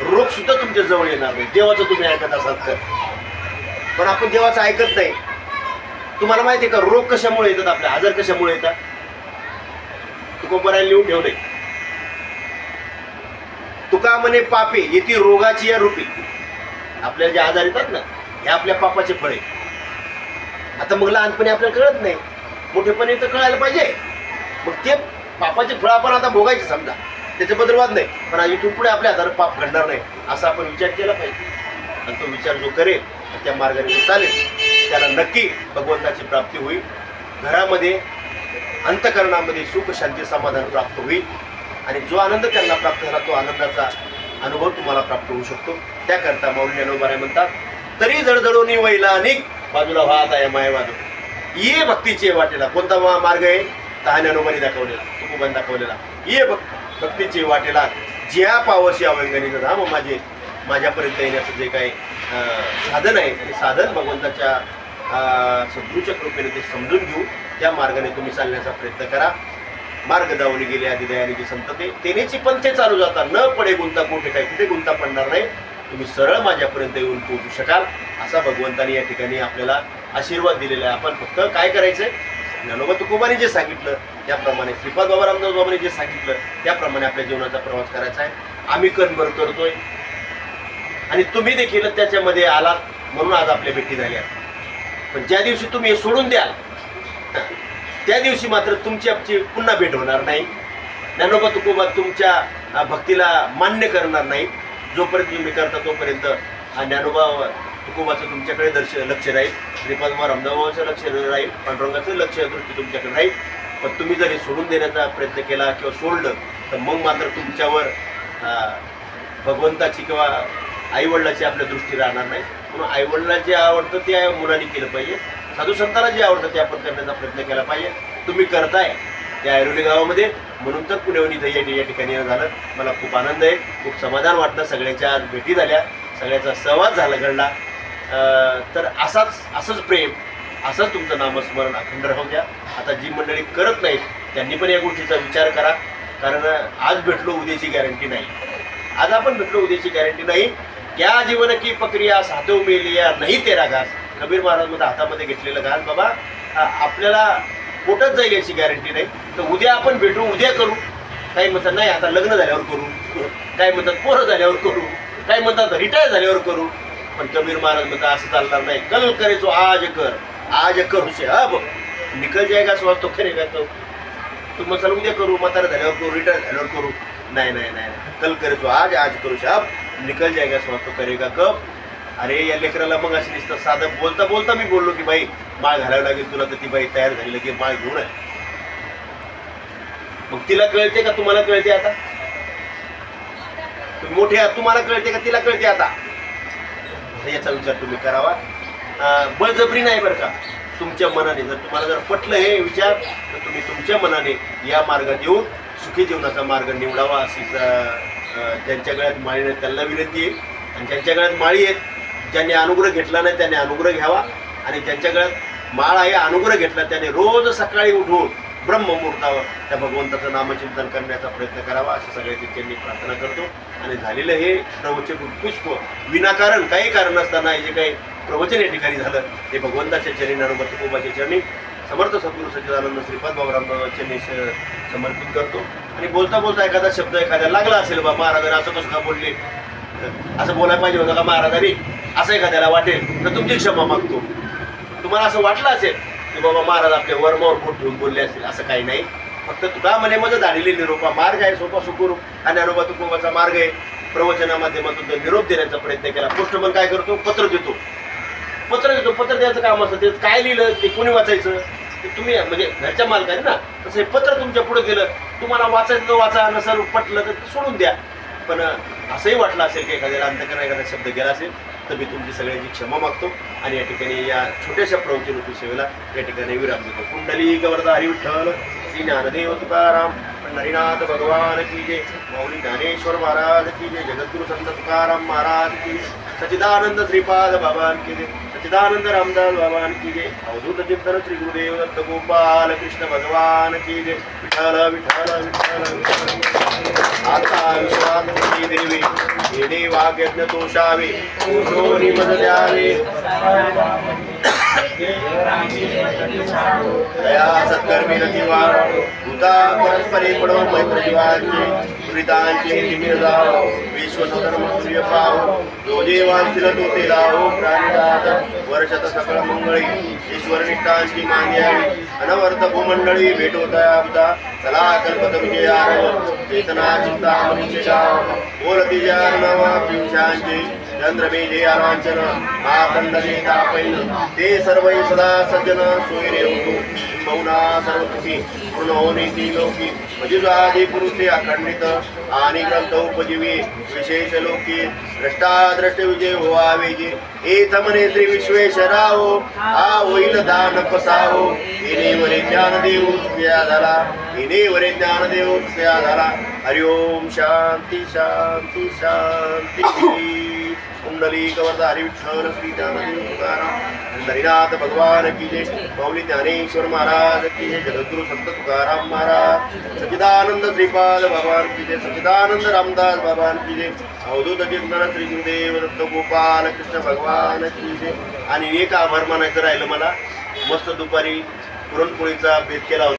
रोग सुद्धा तुमच्या जवळ येणार नाही. देवाचं तुम्ही ऐकत असाल तर. पण आपण देवाचं ऐकत नाही. तुम्हाला माहिती आहे का रोग कशामुळे येतात, आपले आजार कशामुळे येतात? तुकोबरायला लिहून ठेवले, तुका म्हणे पापे येती रोगाची या रूपी. आपल्याला जे आजार येतात ना, हे आपल्या पापाचे फळ आहे. आता मग लहानपणी आपल्याला कळत नाही, मोठेपणी तर कळायला पाहिजे. मग ते पापाचे फळ आपण आता भोगायचे समजा, त्याच्याबद्दल वाद नाही. पण इथून पुढे आपल्या हातावर पाप घडणार नाही असा आपण विचार केला पाहिजे. आणि तो विचार जो करेल त्या मार्गाने जो चालेल त्याला नक्की भगवंताची प्राप्ती होईल. घरामध्ये अंतःकरणामध्ये सुख शांती समाधान प्राप्त होईल. आणि जो आनंद त्यांना प्राप्त झाला तो आनंदाचा अनुभव तुम्हाला प्राप्त होऊ शकतो. त्याकरता माऊली ज्ञानोबा म्हणतात, तरी जडजडोनी वैला अनेक बाजूला वाहत आहे माय वादो. ये भक्तीचे वाटेला. कोणता मार्ग आहे? तहा ज्ञानोबाने दाखवलेला, तुकोबाने दाखवलेला. ये भक्तीचे वाटेला ज्या पावशी अवंगणीचं धाम माझ्यापर्यंत येण्याचं जे काही साधन आहे, ते साधन भगवंताच्या सद्गुरूच्या कृपेने ते समजून घेऊ. त्या मार्गाने तुम्ही चालण्याचा प्रयत्न करा. मार्ग दावणी गेले आधी दयानिधी संतते, तेनेची पंथे चालू जाता न पडे गुंता कोठे काय, कुठे गुंता पडणार नाही. तुम्ही सरळ माझ्यापर्यंत येऊन पोहोचू शकाल असा भगवंताने या ठिकाणी आपल्याला आशीर्वाद दिलेला आहे. आपण फक्त काय करायचंय? ज्ञानोबा तुकोबाने जे सांगितलं त्याप्रमाणे, श्रीपाद बाबा रामदास बाबांनी जे सांगितलं त्याप्रमाणे आपल्या जीवनाचा प्रवास करायचा आहे. आम्ही कणभर करतोय आणि तुम्ही देखील त्याच्यामध्ये आलात म्हणून आज आपल्या भेटी झाल्या. पण ज्या दिवशी तुम्ही हे सोडून द्याल त्या दिवशी मात्र तुमची आमची पुन्हा भेट होणार नाही. ज्ञानोबा तुकोबा तुमच्या भक्तीला मान्य करणार नाही. जोपर्यंत तुम्ही करता तोपर्यंत ज्ञानोबा तुकोबाचं तुमच्याकडे लक्ष राहील, श्रीपाद बाबा रामदासबाबाचं लक्ष राहील, पांडुरंगाचं लक्ष दृष्टी तुमच्याकडे राहील. पण तुम्ही जरी सोडून देण्याचा प्रयत्न केला किंवा सोडलं तर मग मात्र तुमच्यावर भगवंताची किंवा आईवडिलाची आपल्या दृष्टी राहणार नाही. म्हणून आईवडिलाला जे आवडतं ते मुलांनी केलं पाहिजे. साधू संतांना जे आवडतं ते आपण करण्याचा प्रयत्न केला पाहिजे. तुम्ही करताय त्या ऐरोली गावामध्ये. म्हणून तर पुण्याहून इथं या ठिकाणी येणं झालं. मला खूप आनंद आहे, खूप समाधान वाटलं. सगळ्यांच्या भेटी झाल्या, सगळ्याचा सहवास झाला घडला. तर असंच प्रेम, असंच तुमचं नामस्मरण अखंड राहू द्या. आता जी मंडळी करत नाहीत त्यांनी पण या गोष्टीचा विचार करा, कारण आज भेटलो उद्याची गॅरंटी नाही. आज आपण भेटलो उद्याची गॅरंटी नाही. क्या जीवन की प्रक्रिया साधव मेलिया नाही तेरा घास. कबीर महाराज मध्ये हातामध्ये घेतलेलं घास बाबा आपल्याला पोटच जाईल याची गॅरंटी नाही. तर उद्या आपण भेटू, उद्या करू. काही म्हणतात नाही आता लग्न झाल्यावर करू, काही म्हणतात पोरं झाल्यावर करू, काही म्हणतात रिटायर झाल्यावर करू. पण कबीर महाराज म्हणतात असं चालणार नाही. कल करायचो आज कर, आज करू अब निकल जाएगा स्वास तो करेगा. तो तू मसाला उद्या करू, म्हातारा झाल्यावर करू, रिटायर झाल्यावर करू. नाही नाही नाही, कल करायचो आज, आज करू अब निकल जाएगा स्वास तो करेगा कब. अरे या लेकराला मग असं दिसतं. साधं बोलता बोलता मी बोललो की बाई माळ घालावं लागेल तुला, तर ती बाई तयार झाली की माळ घेऊन आहे. मग तिला कळते का तुम्हाला कळते? आता तुम्ही मोठे आहात, तुम्हाला कळते का तिला कळते? आता याचा विचार तुम्ही करावा. बळजबरी नाही बरं का, तुमच्या मनाने. जर तुम्हाला जर पटलं हे विचार तर तुम्ही तुमच्या मनाने या मार्गात येऊन सुखी जीवनाचा मार्ग निवडावा. अशीच ज्यांच्या गळ्यात माळी नाही त्यांना विनंती आहे. आणि ज्यांच्या गळ्यात माळी आहेत, ज्यांनी अनुग्रह घेतला नाही त्यांनी अनुग्रह घ्यावा. आणि ज्यांच्या गळ्यात माळ आहे, अनुग्रह घेतला, त्याने रोज सकाळी उठून ब्रह्ममुहूर्तावर त्या भगवंताचं नामचिंतन करण्याचा प्रयत्न करावा, अशी सगळ्याची त्यांनी प्रार्थना करतो. आणि झालेलं हे प्रवचन पुष्प विनाकारण काही कारण नसताना जे काही प्रवचन या ठिकाणी झालं ते भगवंताच्या चरणी, नानोबा तुकोबाच्या चरणी, समर्थ सद्गुरू सच्चिदानंद श्रीपाद बाबाराम चरणी समर्पित करतो. आणि बोलता बोलता एखादा शब्द एखाद्या लागला असेल, बा महाराजांनी असं कसं का बोलले, असं बोलायला पाहिजे होतं का महाराजांनी, असं एखाद्याला वाटेल तर तुमची क्षमा मागतो. तुम्हाला असं वाटलं असेल की बाबा महाराज आपल्या वर्मावर बोट ठेवून बोलले असेल, असं काही नाही. फक्त तुका मनेमध्ये झालेली निरोपा मार्ग आहे, सोपा सुखरूप. आणि नानोबा तुकोबाचा मार्ग आहे. प्रवचना माध्यमातून तो निरोप देण्याचा प्रयत्न केला. पोस्टमन काय करतो? पत्र देतो. पत्र द्यायचं काम असतं. ते काय लिहिलं ते कोणी वाचायचं? ते तुम्ही म्हणजे घरच्या मालकाने ना. तसं हे पत्र तुमच्या पुढे गेलं, तुम्हाला वाचायचं तर वाचा, नसेल पटलं तर सोडून द्या. पण असंही वाटलं असेल की एखाद्याला अंतकरणात एखादा शब्द गेला असेल तर मी तुमची सगळ्यांची क्षमा मागतो. आणि या ठिकाणी या छोट्याशा प्रवचन सेवेला या ठिकाणी विराम देतो. कुंडली गवर्धा हरी विठ्ठल, श्री ज्ञानदेव तुकाराम, पंढरीनाथ भगवान की जय, मौली ज्ञानेश्वर महाराज की जय, जगद्गुरु संत तुकाराम महाराज की, सच्चिदानंद श्रीपाद बाबान की जय, सच्चिदानंद रामदास बाबान की जय, अवधूत चिंतन श्री गुरुदेव दत्त गोपाल कृष्ण भगवान की जय. विठ्ठल विठ्ठल विठ्ठल. आता विश्वास देवी येणे वाग्यज्ञ तोषावे, पूर्णोनी मद द्यावे, दया सत्कर्मी रतिवा, भूता परस्परे पडो मैत्र जीवांचे, दुरितांचे निमिर जाओ, विश्वसधर्म सूर्य पाहो, जो देवांतील तो ते लाहो, प्राणिनाथ वर्षत सकळ मंगळी, ईश्वर निष्ठांची मान्यावी, अनवर्त भूमंडळी भेटो तयाबदा, चला कल्पत विजयार, चेतना चिंता मनुष्य बोलती जारणव पिंशांचे, चंद्रमेजे आरांचन, महाकंडले तापैन, ते सर्व सदा सज्जन सोयरे होतो, मौना सर्व सुखी पूर्ण होणे ती लोकी, मजुरादी पुरुषे अखंडित आणि ग्रंथ उपजीवी विशेष लोकी, द्रष्टाद्रष्ट विजय व्हावे जे, एथ मने श्री विश्वेश्वराहो, हा होईल दान पसाहो, येणे वरे ज्ञानदेव सुख्या झाला, येणे वरे ज्ञानदेव सुख्या झाला. हरिओम शांती शांती शांती. कुंडली गवर्धा हरी विठ्ठल, श्री ज्ञानदेव तुकाराम, पंढरीनाथ भगवान की जय, मौली ज्ञानेश्वर महाराज की जय, जगद्गुरु संत तुकाराम महाराज, सच्चिदानंद श्रीपाद भगवान की जय, सच्चिदानंद रामदास भगवान की जय, अवधूत चिंतन श्री गुरुदेव दत्त गोपाल कृष्ण भगवान की जय. आणि एक आभार मानायचं राहिलं मला. मस्त दुपारी पुरणपोळीचा बेत केला होता.